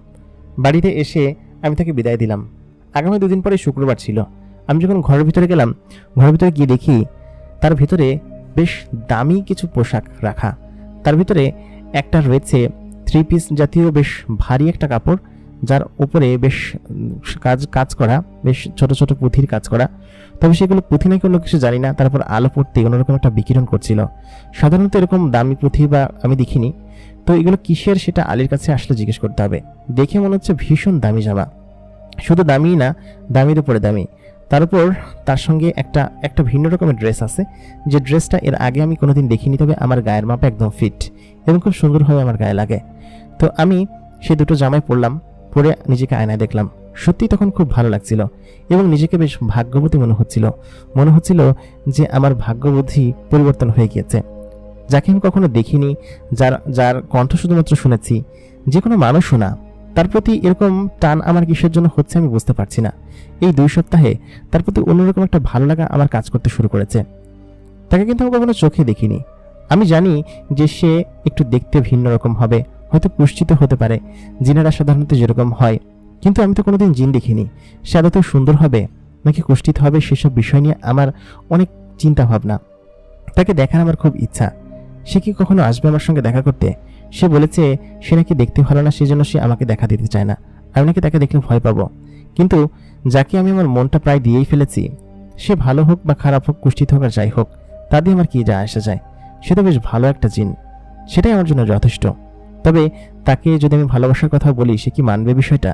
বাড়িতে এসে আমি তাকে বিদায় দিলাম। আগামী 2 দিন পরে শুক্রবার ছিল। আমি যখন ঘরের ভিতরে গেলাম, ঘরের ভিতরে গিয়ে দেখি তার ভিতরে বেশ দামি কিছু পোশাক রাখা। তার ভিতরে একটা রয়েছে 3 পিস জাতীয় বেশ ভারী একটা কাপড়, যার উপরে বেশ কাজ করা, বেশ ছোট ছোট পুঁথির কাজ করা। তবে সেগুলো পুঁথি নাকি অন্য কিছু জানি না। তারপর আলো পড়তে অন্যরকম একটা বিকিরণ করছিল। সাধারণত এরকম দামি পুঁথি বা আমি দেখিনি। তো এগুলো কিসের সেটা আলীর কাছে আসলে জিজ্ঞেস করতে হবে। দেখে মনে হচ্ছে ভীষণ দামি জামা, শুধু দামি না, দামির উপরে দামি। তার উপর তার সঙ্গে একটা ভিন্ন রকমের ড্রেস আছে, যে ড্রেসটা এর আগে আমি কোনোদিন দেখিনি, তবে আমার গায়ের মাপে একদম ফিট এবং খুব সুন্দরভাবে আমার গায়ে লাগে। তো আমি সেই দুটো জামাই পরলাম, পরে নিজেকে আয়নায় দেখলাম। সত্যি তখন খুব ভালো লাগছিল এবং নিজেকে বেশ ভাগ্যবতী মনে হচ্ছিল যে আমার ভাগ্যবুদ্ধি পরিবর্তন হয়ে গিয়েছে। যাকে আমি কখনো দেখিনি, যার কণ্ঠ শুধুমাত্র শুনেছি, যে কোনো মানুষও না, তার প্রতি এরকম টান আমার কিসের জন্য হচ্ছে আমি বুঝতে পারছি না। এই 2 সপ্তাহে তার প্রতি অন্যরকম একটা ভালো লাগা আমার কাজ করতে শুরু করেছে। তাকে কিন্তু আমি কখনো চোখে দেখিনি। আমি জানি যে সে একটু দেখতে ভিন্ন রকম হবে, হয়তো পুষ্টিত হতে পারে, জিনেরা সাধারণত যেরকম হয়, কিন্তু আমি তো কোনোদিন জিন দেখিনি। সে আদতেও সুন্দর হবে নাকি কুষ্ঠিত হবে, সেসব বিষয় নিয়ে আমার অনেক চিন্তা ভাবনা। তাকে দেখার আমার খুব ইচ্ছা। সে কি কখনো আসবে আমার সঙ্গে দেখা করতে? সে বলেছে সে নাকি দেখতে ভালো না, সেজন্য সে আমাকে দেখা দিতে চায় না। আমি নাকি তাকে দেখলে ভয় পাবো। কিন্তু যাকে আমি আমার মনটা প্রায় দিয়েই ফেলেছি, সে ভালো হোক বা খারাপ হোক, কুষ্ঠিত হোক আর যাই হোক, তা দিয়ে আমার কি যায় আসা যায়? সে তো বেশ ভালো একটা জিন, সেটাই আমার জন্য যথেষ্ট। তবে তাকে যদি আমি ভালোবাসার কথা বলি, সে কি মানবে বিষয়টা,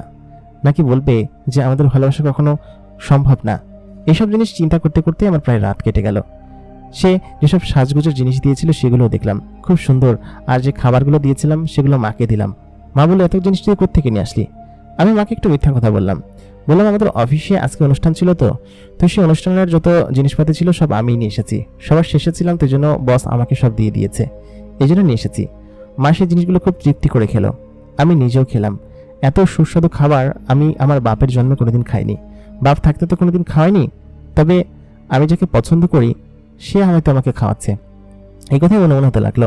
নাকি বলবে যে আমাদের ভালোবাসা কখনো সম্ভব না? এইসব জিনিস চিন্তা করতে করতে আমার প্রায় রাত কেটে গেল। সে যেসব সাজগোজের জিনিস দিয়েছিল সেগুলোও দেখলাম, খুব সুন্দর। আর যে খাবারগুলো দিয়েছিলাম সেগুলো মাকে দিলাম। মা বলল, এত জিনিস তুই কোত্থেকে নিয়ে আসলি? আমি মাকে একটু মিথ্যা কথা বললাম। আমাদের অফিসে আজকে অনুষ্ঠান ছিল, তো সেই অনুষ্ঠানের যত জিনিসপাতি ছিল সব আমি নিয়ে এসেছি। সবার শেষে ছিলাম, তো জন্য বস আমাকে সব দিয়ে দিয়েছে, এই জন্য নিয়ে এসেছি। মা সেই জিনিসগুলো খুব তৃপ্তি করে খেলো, আমি নিজেও খেলাম। এত সুস্বাদু খাবার আমি আমার বাপের জন্মে কোনোদিন খাইনি, বাপ থাকতে তো কোনোদিন খাওয়াইনি। তবে আমি যাকে পছন্দ করি সে হয়তো আমাকে খাওয়াচ্ছে, এই কথাই মনে হতে লাগলো।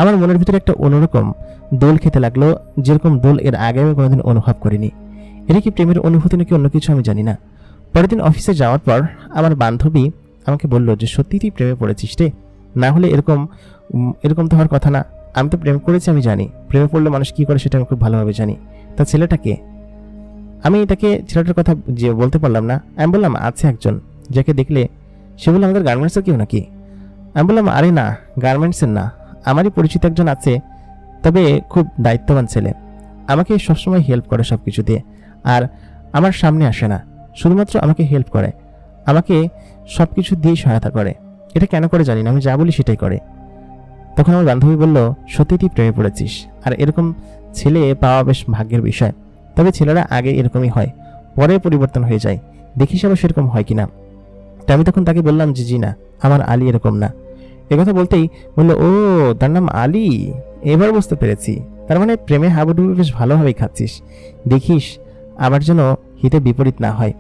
আমার মনের ভিতরে একটা অন্যরকম দোল খেতে লাগলো, যেরকম দোল এর আগে আমি কোনোদিন অনুভব করিনি। এটা কি প্রেমের অনুভূতি নাকি অন্য কিছু আমি জানি না। পরের দিন অফিসে যাওয়ার পর আমার বান্ধবী আমাকে বলল যে সত্যি তুই প্রেমে পড়েছিস রে, না হলে এরকম তো হওয়ার কথা না। আমি তো প্রেম করেছি, আমি জানি প্রেমে পড়লে মানুষ কি করে সেটা আমি খুব ভালোভাবে জানি। তা ছেলেটাকে, আমি তাকে ছেলেটার কথা যে বলতে পারলাম না। আমি বললাম, আছে একজন যাকে দেখলে, সে বললো আমাদের গার্মেন্টসের কেউ নাকি? আমি বললাম, আরে না, গার্মেন্টসের না, আমারই পরিচিত একজন আছে, তবে খুব দায়িত্ববান ছেলে, আমাকে সবসময় হেল্প করে সব কিছু দিয়ে, আর আমার সামনে আসে না, শুধুমাত্র আমাকে হেল্প করে, আমাকে সব কিছু দিয়েই সহায়তা করে। এটা কেন করে জানি না, আমি যা বলি সেটাই করে। তখন আমার বান্ধবী বলল, সত্যি তুই প্রেমে পড়েছিস, আর এরকম ছেলে পাওয়া বেশ ভাগ্যের বিষয়। তবে ছেলেরা আগে এরকমই হয়, পরে পরিবর্তন হয়ে যায়, দেখিস আবার সেরকম হয় কিনা। তা আমি তখন তাকে বললাম যে জি না, আমার আলী এরকম না। একথা বলতেই বললো, ও তার নাম আলী, এবার বুঝতে পেরেছি, তার মানে প্রেমে হাবুডুবু বেশ ভালোভাবেই খাচ্ছিস, দেখিস আমার জন্য হিতে বিপরীত না হয়।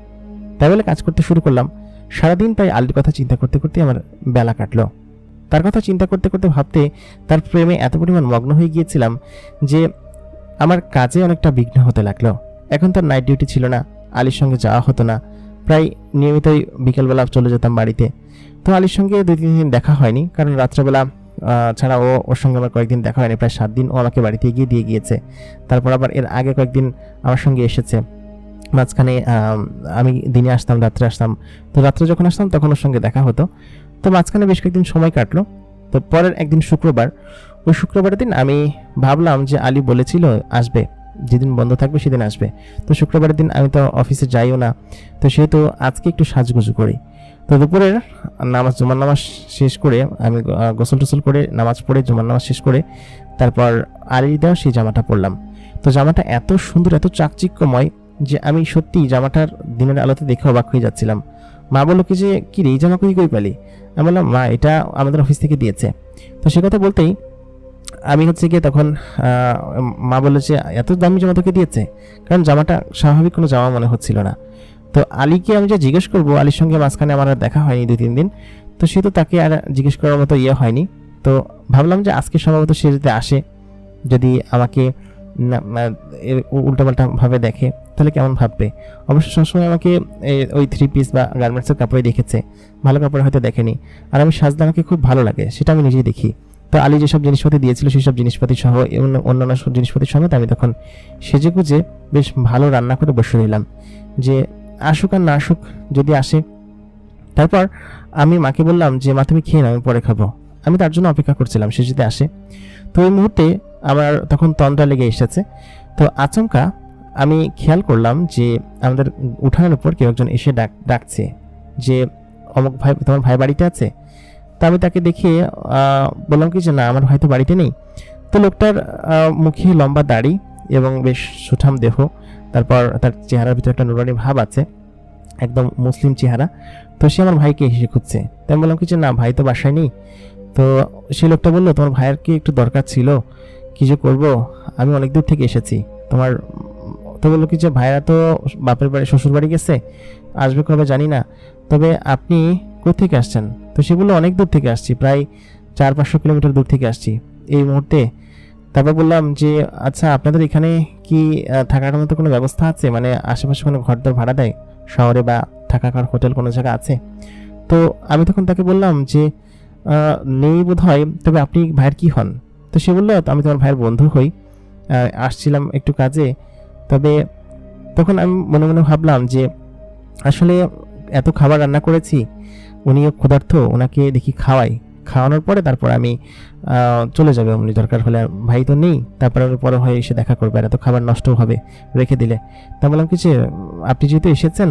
তাই বলে কাজ করতে শুরু করলাম। সারাদিন প্রায় আলীর কথা চিন্তা করতে করতে আমার বেলা কাটলো। তার কথা চিন্তা করতে করতে ভাবতে তার প্রেমে এত পরিমাণ মগ্ন হয়ে গিয়েছিলাম যে আমার কাজে অনেকটা বিঘ্ন হতে লাগলো। এখন তার নাইট ডিউটি ছিল না, আলীর সঙ্গে যাওয়া হতো না, প্রায় নিয়মিতই বিকেলবেলা চলে যেতাম বাড়িতে। তো আলীর সঙ্গে 2-3 দিন দেখা হয়নি, কারণ রাত্রেবেলা ছাড়া ওর সঙ্গে আমার কয়েকদিন দেখা হয়নি, প্রায় 7 দিন ও আমাকে বাড়িতে গিয়ে দিয়ে গিয়েছে। তারপর আবার এর আগে কয়েকদিন আমার সঙ্গে এসেছে। মাঝখানে আমি দিনে আসতাম, রাত্রে আসতাম। তো রাত্রে যখন আসতাম তখন ওর সঙ্গে দেখা হতো। তো মাঝখানে বেশ কয়েকদিন সময় কাটলো। তো পরের একদিন শুক্রবার, ওই শুক্রবারের দিন আমি ভাবলাম যে আলী বলেছিল আসবে, যেদিন বন্ধ থাকবে সেদিন আসবে। তো শুক্রবারের দিন আমি তো অফিসে যাইও না, তো সেহেতু আজকে একটু সাজগুজু করি। তো দুপুরের জুমার নামাজ শেষ করে আমি গোসল টোসল করে নামাজ পড়ে জুমার নামাজ শেষ করে তারপর আলী দেওয়া সেই জামাটা পরলাম। তো জামাটা এত সুন্দর, এত চাকচিক্যময় যে আমি সত্যি জামাটার দিনের আলোতে দেখে অবাক হয়ে যাচ্ছিলাম। মা বললো কি যে কি রে, এই জামা কই পেলি? আমি বললাম মা এটা আমাদের অফিস থেকে দিয়েছে। তো সে কথা বলতেই আমি গিয়ে তখন মা বললো যে এত দামি জামা তোকে দিয়েছে, কারণ জামাটা স্বাভাবিক কোনো জামা মনে হচ্ছিল না। তো আলীকে আমি যে জিজ্ঞেস করবো, আলীর সঙ্গে মাঝখানে আমার আর দেখা হয়নি 2-3 দিন, তো সে তো তাকে আর জিজ্ঞেস করার মতো হয়নি। তো ভাবলাম যে আজকে সম্ভবত সে যদি আসে, যদি আমাকে উল্টাপাল্টা ভাবে দেখে তাহলে কেমন ভাববে। অবশ্য সবসময় আমাকে ওই 3 পিস বা গার্মেন্টসের কাপড়ে দেখেছে, ভালো কাপড়ে হয়তো দেখেনি। আর আমি সাজতে আমাকে খুব ভালো লাগে, সেটা আমি নিজেই দেখি। তো আলী যেসব জিনিসপাতি দিয়েছিল সেই সব জিনিসপাতি সহ অন্যান্য সব জিনিসপাতির সঙ্গে আমি তখন সেজে গুজে বেশ ভালো রান্না করে বসে রইলাম, যে আসুক আর না আসুক, যদি আসে। তারপর আমি মাকে বললাম যে মা তুমি খেয়ে নাও, আমি পরে খাবো। আমি তার জন্য অপেক্ষা করছিলাম সে যদি আসে। তো এই মুহূর্তে আমার তখন তন্দ্রা লেগে এসেছে। তো আচমকা আমি খেয়াল করলাম যে আমাদের উঠানের উপর কেউ একজন এসে ডাকছে যে অমুক ভাই, তোমার ভাই বাড়িতে আছে? তো আমি তাকে দেখে বললাম কি যে না, আমার ভাই তো বাড়িতে নেই। তো লোকটার মুখে লম্বা দাড়ি এবং বেশ সুঠাম দেহ, তারপর তার চেহারার ভিতরে একটা নুরানি ভাব আছে, একদম মুসলিম চেহারা। তো সে আমার ভাইকে এসে খুঁজছে। তাই আমি বললাম কি যে না, ভাই তো বাসায় নেই। তো সে লোকটা বললো তোমার ভাইয়ের কি একটু দরকার ছিল, কি যে করবো, আমি অনেক দূর থেকে এসেছি তোমার। তো বললো কি যে ভাইরা তো বাপের বাড়ি শ্বশুর বাড়ি গেছে, আসবে কবে জানি না, তবে আপনি কোথেকে আসছেন? তো সে বললো অনেক দূর থেকে আসছি, প্রায় 400-500 কিলোমিটার দূর থেকে আসছি এই মুহূর্তে। তারপর বললাম যে আচ্ছা আপনাদের এখানে কি থাকার মতো কোনো ব্যবস্থা আছে, মানে আশেপাশে কোনো ঘরদর ভাড়া দেয় শহরে, বা থাকার হোটেল কোনো জায়গা আছে? তো আমি তখন তাকে বললাম যে নেই বোধ হয়, তবে আপনি ভাইয়ের কি হন? তো সে বললো আমি তোমার ভাইয়ের বন্ধু হই, আসছিলাম একটু কাজে। তবে তখন আমি মনে মনে ভাবলাম যে আসলে এত খাবার রান্না করেছি, উনিও ক্ষুধার্ত, ওনাকে দেখি খাওয়ানোর পরে তারপর আমি চলে যাবে উনি, দরকার হলে। ভাই তো নেই, তারপরে পরে হয়ে এসে দেখা করবে, আর এত খাবার নষ্ট হবে রেখে দিলে। তা বললাম কি যে আপনি যেহেতু এসেছেন,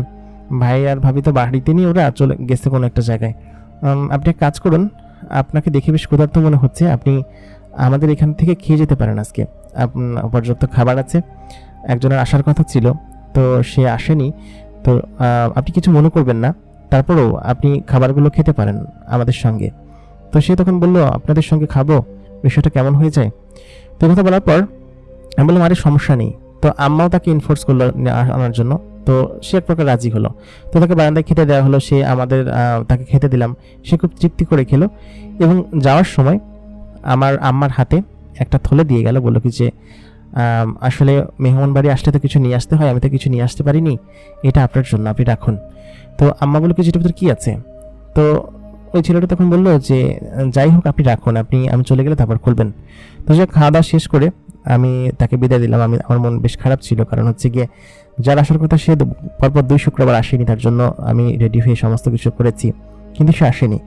ভাই আর ভাবি তো বাড়িতে নিয়ে ওরা চলে গেছে কোনো একটা জায়গায়, আপনি এক কাজ করুন, আপনাকে দেখে বেশ ক্ষুধার্ত মনে হচ্ছে, আপনি আমাদের এখান থেকে খেয়ে যেতে পারেন আজকে, পর্যাপ্ত খাবার আছে। একজনের আসার কথা ছিল, তো সে আসেনি। তো আপনি কিছু মনে করবেন না, তারপরেও আপনি খাবারগুলো খেতে পারেন আমাদের সঙ্গে। তো সে তখন বললো আপনাদের সঙ্গে খাবো, বিষয়টা কেমন হয়ে যায়? তো কথা বলার পর আমি বললাম আরে সমস্যা নেই। তো আম্মাও তাকে ইনফোর্স করলো আনার জন্য। তো সে এক প্রকার রাজি হলো। তো তাকে বারান্দায় খেতে দেওয়া হলো, সে তাকে খেতে দিলাম, সে খুব তৃপ্তি করে খেলো। এবং যাওয়ার সময় আমার আম্মার হাতে একটা থলে দিয়ে গেল, বললো কি যে আসলে মেহমান বাড়ি আসলে তো কিছু নিয়ে আসতে হয়, আমি তো কিছু নিয়ে আসতে পারিনি, এটা আপনার জন্য, আপনি রাখুন। তো আম্মা বললো কি যেটার ভিতরে কী আছে? তো ওই ছেলেটা তখন বললো যে যাই হোক আপনি রাখুন, আমি চলে গেলে তারপর খুলবেন। তো সে খাওয়া দাওয়া শেষ করে আমি তাকে বিদায় দিলাম। আমার মন বেশ খারাপ ছিল, কারণ গিয়ে যার আসার কথা সে পরপর 2 শুক্রবার আসেনি, তার জন্য আমি রেডি হয়ে সমস্ত কিছু করেছি, কিন্তু সে আসেনি।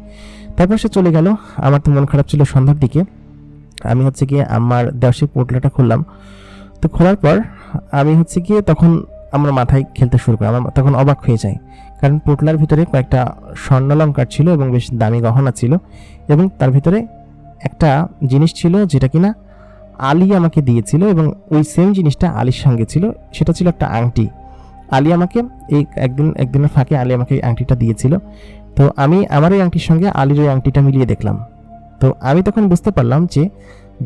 তারপর সে চলে গেল। আমার তো মন খারাপ ছিল। সন্ধ্যার দিকে আমি গিয়ে আমার দেওয়ার পোটলাটা খুললাম। তো খোলার পর আমি গিয়ে তখন আমার মাথায় খেলতে শুরু করে, আমার তখন অবাক হয়ে যায়, কারণ পোটলার ভিতরে কয়েকটা স্বর্ণালঙ্কার ছিল এবং বেশ দামি গহনা ছিল, এবং তার ভিতরে একটা জিনিস ছিল যেটা কিনা আলী আমাকে দিয়েছিল, এবং ওই সেম জিনিসটা আলীর সঙ্গে ছিল, সেটা ছিল একটা আংটি। আলী আমাকে এই একদিনের ফাঁকে আলী আমাকে এই আংটিটা দিয়েছিল। তো আমি আমার এই আংটির সঙ্গে আলীর ওই আংটিটা মিলিয়ে দেখলাম। তো আমি তখন বুঝতে পারলাম যে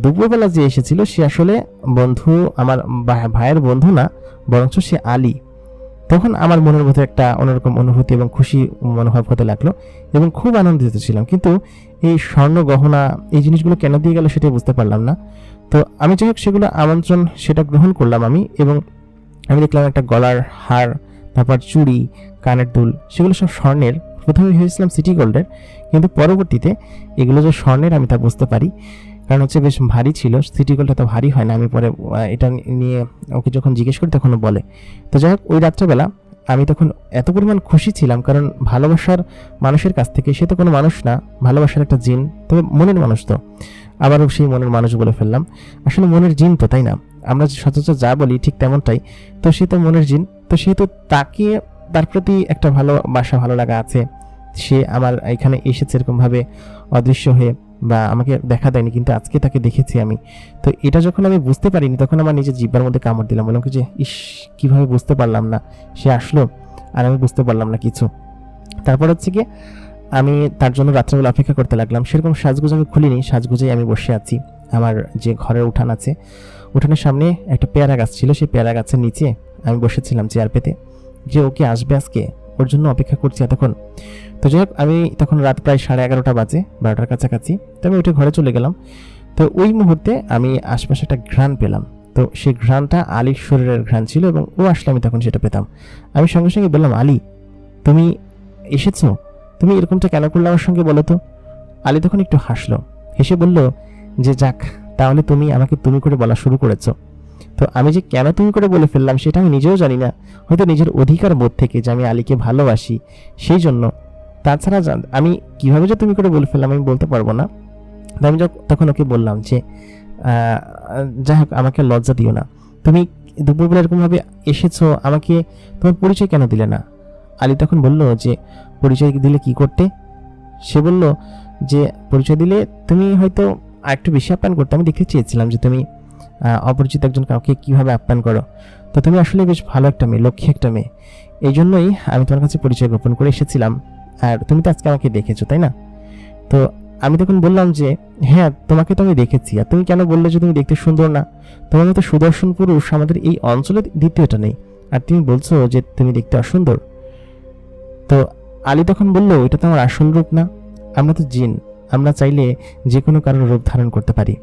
দুপুরবেলা যে এসেছিল সে আসলে বন্ধু, আমার ভাইয়ের বন্ধু না, বরঞ্চ সে আলী। তখন আমার মনের মধ্যে একটা অন্যরকম অনুভূতি এবং খুশি মনোভাব হতে লাগলো, এবং খুব আনন্দিত ছিলাম। কিন্তু এই স্বর্ণ গহনা এই জিনিসগুলো কেন দিয়ে গেল সেটাই বুঝতে পারলাম না। তো আমি যাই হোক সেগুলো আমন্ত্রণ, সেটা গ্রহণ করলাম আমি, এবং আমি দেখলাম একটা গলার হার, তারপর চুড়ি, কানের দুল, সেগুলো সব স্বর্ণের, প্রথমে ভেবেছিলাম সিটি গোল্ডের, কিন্তু পরবর্তীতে এগুলো যে স্বর্ণের আমি তা বুঝতে পারি, কারণ হচ্ছে বেশ ভারী ছিল। সিটি গোল্ড এত ভারী হয় না। আমি পরে এটা নিয়ে ওকে যখন জিজ্ঞেস করি তখন বলে। তো যাই হোক, ওই রাত্রেবেলা আমি তখন এত পরিমাণ খুশি ছিলাম, কারণ ভালোবাসার মানুষের কাছ থেকে, সে তো কোনো মানুষ না, ভালোবাসার একটা জিন, তবে মনের মানুষ। তো আবারও সেই মনের মানুষ বলে ফেললাম, আসলে মনের জিন তো, তাই না? আমরা সচরাচর যা বলি ঠিক তেমনটাই। তো সে তো মনের জিন, তো সেহেতু তাকে, তার প্রতি একটা ভালোবাসা, ভালো লাগা আছে। সে আমার এখানে এসেছে এরকমভাবে অদৃশ্য হয়ে, বা আমাকে দেখা দেয়নি, কিন্তু আজকে তাকে দেখেছি আমি। তো এটা যখন আমি বুঝতে পারিনি, তখন আমার নিজের জিহ্বার মধ্যে কামড় দিলাম, বললাম কি যে ইস, কীভাবে বুঝতে পারলাম না, সে আসলো আর আমি বুঝতে পারলাম না কিছু। তারপর হচ্ছে কি, আমি তার জন্য রাত্রেবেলা অপেক্ষা করতে লাগলাম। সেরকম সাজগুজ আমি খুলিনি, সাজগুজেই আমি বসে আছি। আমার যে ঘরের উঠান আছে, উঠানের সামনে একটা পেয়ারা গাছ ছিল, সেই পেয়ারা গাছের নিচে আমি বসেছিলাম চেয়ার পেতে, যে ওকে আসবে আজকে, ওর জন্য অপেক্ষা করছি এতক্ষণ। তো যাই হোক, আমি তখন রাত প্রায় 11:30 বাজে, 12টার কাছাকাছি। তো আমি উঠে ঘরে চলে গেলাম। তো ওই মুহূর্তে আমি আশপাশে একটা ঘ্রাণ পেলাম। তো সেই ঘ্রাণটা আলীর শরীরের ঘ্রাণ ছিল, এবং ও আসলে আমি তখন সেটা পেতাম। আমি সঙ্গে সঙ্গে বললাম, আলী তুমি এসেছো, তুমি এরকমটা কেন করলে আমার সঙ্গে বলো তো? আলী তখন একটু হাসলো, হেসে বলল যে যাক, তাহলে তুমি আমাকে তুমি করে বলা শুরু করেছো। তো আমি যে কেন তুমি করে বলে ফেললাম সেটা আমি নিজেও জানি না, হয়তো নিজের অধিকার বোধ থেকে যে আমি আলীকে ভালোবাসি সেই জন্য। তাছাড়া আমি কিভাবে যে তুমি করে বলে ফেললাম আমি বলতে পারবো না। আমি তখন ওকে বললাম যে যাই হোক, আমাকে লজ্জা দিও না, তুমি দুপুরবেলা এরকমভাবে এসেছো, আমাকে তোমার পরিচয় কেন দিলে না? আলী তখন বলল যে পরিচয় দিলে কি করতে? সে বলল যে পরিচয় দিলে তুমি হয়তো আরেকটু বেশি আপ্যায়ন করতে। আমি দেখতে চেয়েছিলাম যে তুমি অপরিচিত একজন কাউকে কিভাবে আপ্যায়ন করো। তো তুমি আসলে বেশ ভালো একটা মেয়ে, লক্ষ্মী একটা মেয়ে, এই জন্যই আমি তোমার কাছে পরিচয় গোপন করে এসেছিলাম। আর তুমি তো আজকে আমাকে দেখেছো, তাই না? তো আমি তখন বললাম যে হ্যাঁ, তোমাকে তো আমি দেখেছি। আর তুমি কেন বললে যে তুমি দেখতে সুন্দর না? তোমার মতো সুদর্শন পুরুষ আমাদের এই অঞ্চলে দ্বিতীয়টা নেই, আর তুমি বলছো যে তুমি দেখতে অসুন্দর। তো আলী তখন বলল, এটা তো আমার আসল রূপ না, আমরা তো জিন, আমরা চাইলে যে কোনো কারোর রূপ ধারণ করতে পারি,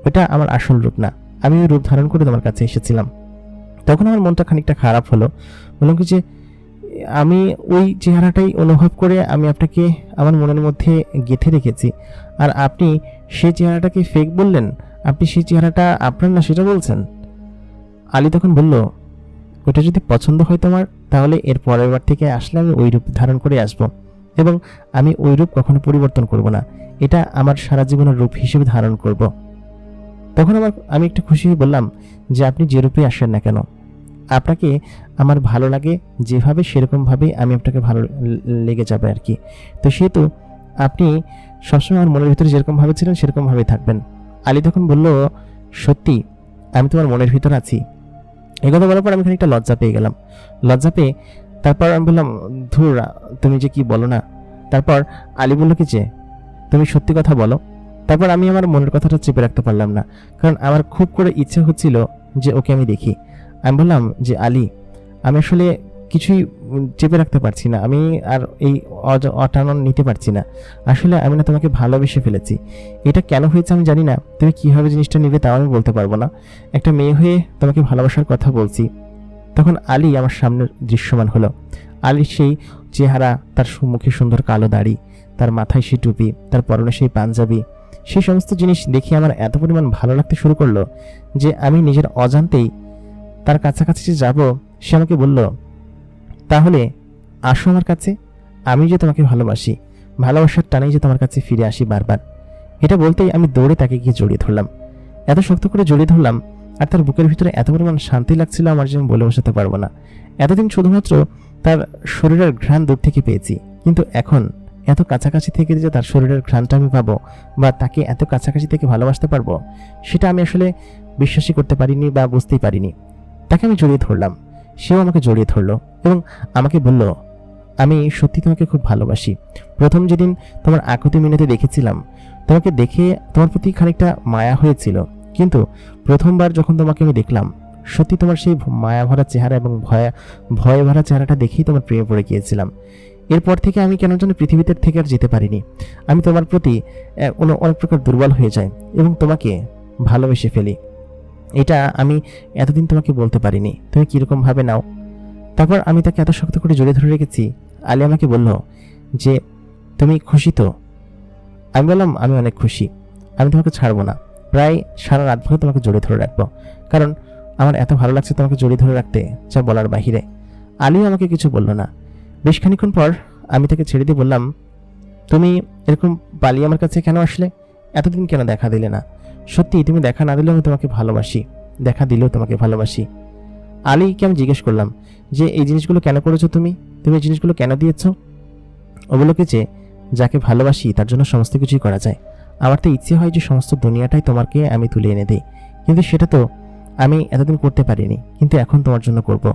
ওটা আমার আসল রূপ না, আমি ওই রূপ ধারণ করে তোমার কাছে এসেছিলাম। তখন আমার মনটা খানিকটা খারাপ হলো। বললাম কি যে আমি ওই চেহারাটাই অনুভব করে আমি আপনাকে আমার মনের মধ্যে গেঁথে রেখেছি, আর আপনি সেই চেহারাটাকে ফেক বললেন, আপনি সেই চেহারাটা আপনার না সেটা বলছেন। আলী তখন বলল, ওটা যদি পছন্দ হয় তোমার, তাহলে এর পরের বার থেকে আসলে আমি ওই রূপ ধারণ করে আসব, এবং আমি ওই রূপ কখনো পরিবর্তন করব না, এটা আমার সারা জীবনের রূপ হিসেবে ধারণ করব। তখন আমি একটু খুশি হয়ে বললাম যে আপনি যে রূপে আসেন না কেন, আপনাকে আমার ভালো লাগে যেভাবে, সেরকমভাবেই আমি আপনাকে ভালো লেগে যাবে আর কি। তো সেহেতু আপনি সবসময় আমার মনের ভিতরে যেরকমভাবে ছিলেন সেরকমভাবেই থাকবেন। আলী তখন বলল, সত্যি আমি তোমার মনের ভিতর আছি? এই কথা বলার পর আমি খানিকটা লজ্জা পেয়ে গেলাম। লজ্জা পেয়ে তারপর আমি বললাম, ধুর, তুমি যে কি বলো না। তারপর আলী বলল কি যে তুমি সত্যি কথা বলো। তারপর আমি আমার মনের কথাটা চেপে রাখতে পারলাম না, কারণ আমার খুব করে ইচ্ছে হচ্ছিল যে ওকে আমি দেখি। আমি বললাম যে আলী, আমি আসলে কিছুই চেপে রাখতে পারছি না, আমি আর এই অটানন নিতে পারছি না। আসলে আমি না তোমাকে ভালোবেসে ফেলেছি। এটা কেন হয়েছে আমি জানি না, তুমি কীভাবে জিনিসটা নিবে তাও আমি বলতে পারবো না। একটা মেয়ে হয়ে তোমাকে ভালোবাসার কথা বলছি। তখন আলী আমার সামনে দৃশ্যমান হলো। আলীর সেই চেহারা, তার মুখে সুন্দর কালো দাড়ি, তার মাথায় সেই টুপি, তার পরনে সেই পাঞ্জাবি, সেই সমস্ত জিনিস দেখে আমার এত পরিমাণ ভালো লাগতে শুরু করলো যে আমি নিজের অজান্তেই তার কাছাকাছি যে যাব, সে আমাকে বলল, তাহলে আসো আমার কাছে, আমি যে তোমাকে ভালোবাসি, ভালোবাসার টানেই যে তোমার কাছে ফিরে আসি বারবার। এটা বলতেই আমি দৌড়ে তাকে গিয়ে জড়িয়ে ধরলাম, এত শক্ত করে জড়িয়ে ধরলাম, আর তার বুকের ভিতরে এত পরিমাণ শান্তি লাগছিল আমার যে আমি বলে বোঝাতে পারবো না। এতদিন শুধুমাত্র তার শরীরের ঘ্রাণ দূর থেকে পেয়েছি, কিন্তু এখন এত কাছাকাছি থেকে যে তার শরীরের ঘ্রাণটা আমি পাবো, বা তাকে এত কাছাকাছি থেকে ভালোবাসতে পারবো, সেটা আমি আসলে বিশ্বাসই করতে পারিনি বা বুঝতেই পারিনি। তাকে আমি জড়িয়ে ধরলাম, সেও আমাকে জড়িয়ে ধরলো, এবং আমাকে বলল, আমি সত্যি তোমাকে খুব ভালোবাসি। প্রথম যেদিন তোমার আকুতি মিনতি দেখেছিলাম, তোমাকে দেখে তোমার প্রতি খানিকটা মায়া হয়েছিল, কিন্তু প্রথমবার যখন তোমাকে আমি দেখলাম, সত্যি তোমার সেই মায়া ভরা চেহারা এবং ভয় ভরা চেহারাটা দেখেই তোমার প্রেমে পড়ে গিয়েছিলাম। এরপর থেকে আমি কেন যেন পৃথিবীতে থেকে আর যেতে পারিনি। আমি তোমার প্রতি অনেক প্রকার দুর্বল হয়ে যাই এবং তোমাকে ভালোবেসে ফেলি। এটা আমি এতদিন তোমাকে বলতে পারিনি, তুমি কীরকম ভাবে নাও। তারপর আমি তাকে এত শক্ত করে জড়িয়ে ধরে রেখেছি। আলী আমাকে বলল যে তুমি খুশি তো? আমি বললাম আমি অনেক খুশি, আমি তোমাকে ছাড়বো না, প্রায় সারা রাত ভরে তোমাকে জড়িয়ে ধরে রাখবো, কারণ আমার এত ভালো লাগছে তোমাকে জড়িয়ে ধরে রাখতে, যা বলার বাহিরে। আলিও আমাকে কিছু বলল না। বেশ খানিক্ষণ পর আমি তাকে ছেড়ে দিয়ে বললাম, তুমি এরকম পালিয়ে আমার কাছে কেন আসলে? এতদিন কেন দেখা দিলে না? সত্যি তুমি দেখা না দিলেও আমি তোমাকে ভালোবাসি, দেখা দিলেও তোমাকে ভালোবাসি। আলীকে আমি জিজ্ঞেস করলাম যে এই জিনিসগুলো কেন করেছো তুমি তুমি এই জিনিসগুলো কেন দিয়েছো? ও বলল কি যে যাকে ভালোবাসি তার জন্য সমস্ত কিছুই করা যায়। আমার তো ইচ্ছে হয় যে সমস্ত দুনিয়াটাই তোমাকে আমি তুলে এনে দিই, কিন্তু সেটা তো আমি এতদিন করতে পারিনি, কিন্তু এখন তোমার জন্য করব,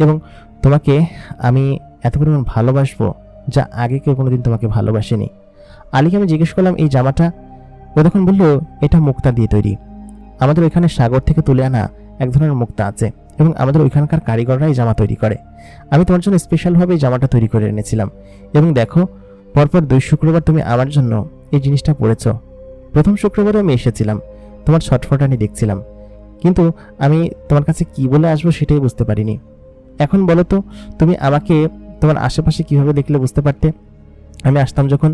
এবং তোমাকে আমি এত পরিমাণ ভালোবাসবো যা আগে কেউ কোনোদিন তোমাকে ভালোবাসেনি। আলীকে আমি জিজ্ঞেস করলাম এই জামাটা? ও তখন বলল এটা মুক্তা দিয়ে তৈরি, আমাদের ওইখানে সাগর থেকে তুলে আনা এক ধরনের মুক্তা আছে, এবং আমাদের ওইখানকার কারিগররাই জামা তৈরি করে। আমি তোমার জন্য স্পেশালভাবে এই জামাটা তৈরি করে এনেছিলাম, এবং দেখো পরপর 2 শুক্রবার তুমি আমার জন্য এই জিনিসটা পরেছ। প্রথম শুক্রবারে আমি এসেছিলাম, তোমার ছটফটানি দেখছিলাম, কিন্তু আমি তোমার কাছে কি বলে আসবো সেটাই বুঝতে পারিনি। এখন বলো তো, তুমি আমাকে তোমার আশেপাশে কিভাবে দেখলে বুঝতে পারতে? আমি আসতাম যখন।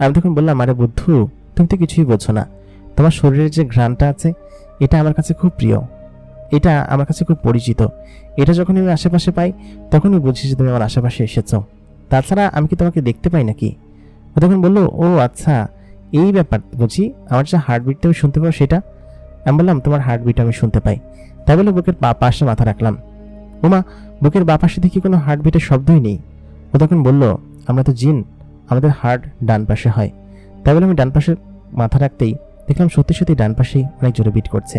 আমি তখন বললাম, আরে বুদ্ধু, তুমি তো কিছুই বোঝো না, তোমার শরীরের যে ঘ্রাণটা আছে এটা আমার কাছে খুব প্রিয়, এটা আমার কাছে খুব পরিচিত। এটা যখন আমি আশেপাশে পাই তখনই বুঝি যে তুমি আমার আশেপাশে এসেছো। তাছাড়া আমি কি তোমাকে দেখতে পাই নাকি? ও তখন বললো, ও আচ্ছা এই ব্যাপার বুঝি, আমার যে হার্টবিট তুমি শুনতে পাও সেটা? আমি বললাম, তোমার হার্টবিট আমি শুনতে পাই। তাই বলে বুকের পাশে মাথা রাখলাম। ওমা, বুকের পাশে দেখি কোনো হার্টবিটের শব্দই নেই। ও তখন বলল, আমরা তো জিন, আমাদের হার্ট ডান পাশে হয়। তাই বলে আমি ডান পাশে মাথা রাখতেই দেখলাম সত্যি সত্যি ডান পাশেই অনেক জোরে বিট করছে।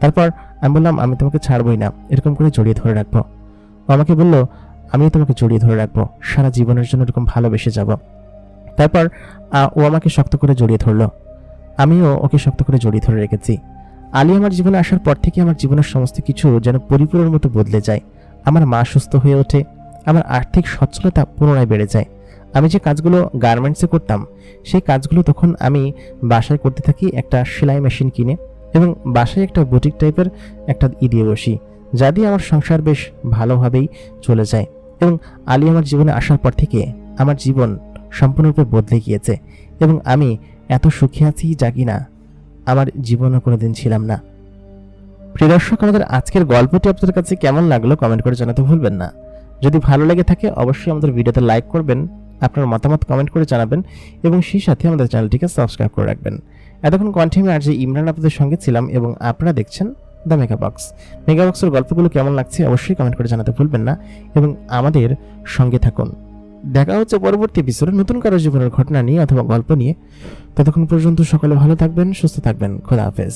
তারপর আমি বললাম, আমি তোমাকে ছাড়বই না, এরকম করে জড়িয়ে ধরে রাখবো। ও আমাকে বলল, আমিও তোমাকে জড়িয়ে ধরে রাখবো, সারা জীবনের জন্য এরকম ভালোবেসে যাব। তারপর ও আমাকে শক্ত করে জড়িয়ে ধরলো, আমিও ওকে শক্ত করে জড়িয়ে ধরে রেখেছি। আলী আমার জীবনে আসার পর থেকে আমার জীবনের সমস্ত কিছু যেন পরিপূরণের মতো বদলে যায়। আমার মা সুস্থ হয়ে ওঠে, আমার আর্থিক সচ্ছলতা পুনরায় বেড়ে যায়। আমি যে কাজগুলো গার্মেন্টসে করতাম সেই কাজগুলো তখন আমি বাসায় করতে থাকি, একটা সেলাই মেশিন কিনে, এবং বাসায় একটা বুটিক টাইপের একটা দিয়ে বসি, যা দিয়ে আমার সংসার বেশ ভালোভাবেই চলে যায়। এবং আলী আমার জীবনে আসার পর থেকে আমার জীবন সম্পূর্ণরূপে বদলে গিয়েছে, এবং আমি এত সুখী আছি যা কিনা আমার জীবনে কোনোদিন ছিলাম না। প্রিয় দর্শক, আমাদের আজকের গল্পটি আপনাদের কাছে কেমন লাগলো কমেন্ট করে জানাতে ভুলবেন না। যদি ভালো লেগে থাকে অবশ্যই আমাদের ভিডিওতে লাইক করবেন, আপনার মতামত কমেন্ট করে জানাবেন, এবং সেই সাথে আমাদের চ্যানেলটিকে সাবস্ক্রাইব করে রাখবেন। এতক্ষণ কন্টিনিউ আর যে ইমরান আপনাদের সঙ্গে ছিলাম, এবং আপনারা দেখছেন দ্য মেগা বক্স। মেগা বক্সের গল্পগুলো কেমন লাগছে অবশ্যই কমেন্ট করে জানাতে ভুলবেন না, এবং আমাদের সঙ্গে থাকুন। দেখা হচ্ছে পরবর্তী এপিসোডে নতুন কারো জীবনের ঘটনা নিয়ে অথবা গল্প নিয়ে। ততক্ষণ পর্যন্ত সকলে ভালো থাকবেন, সুস্থ থাকবেন। খোদা হাফেজ।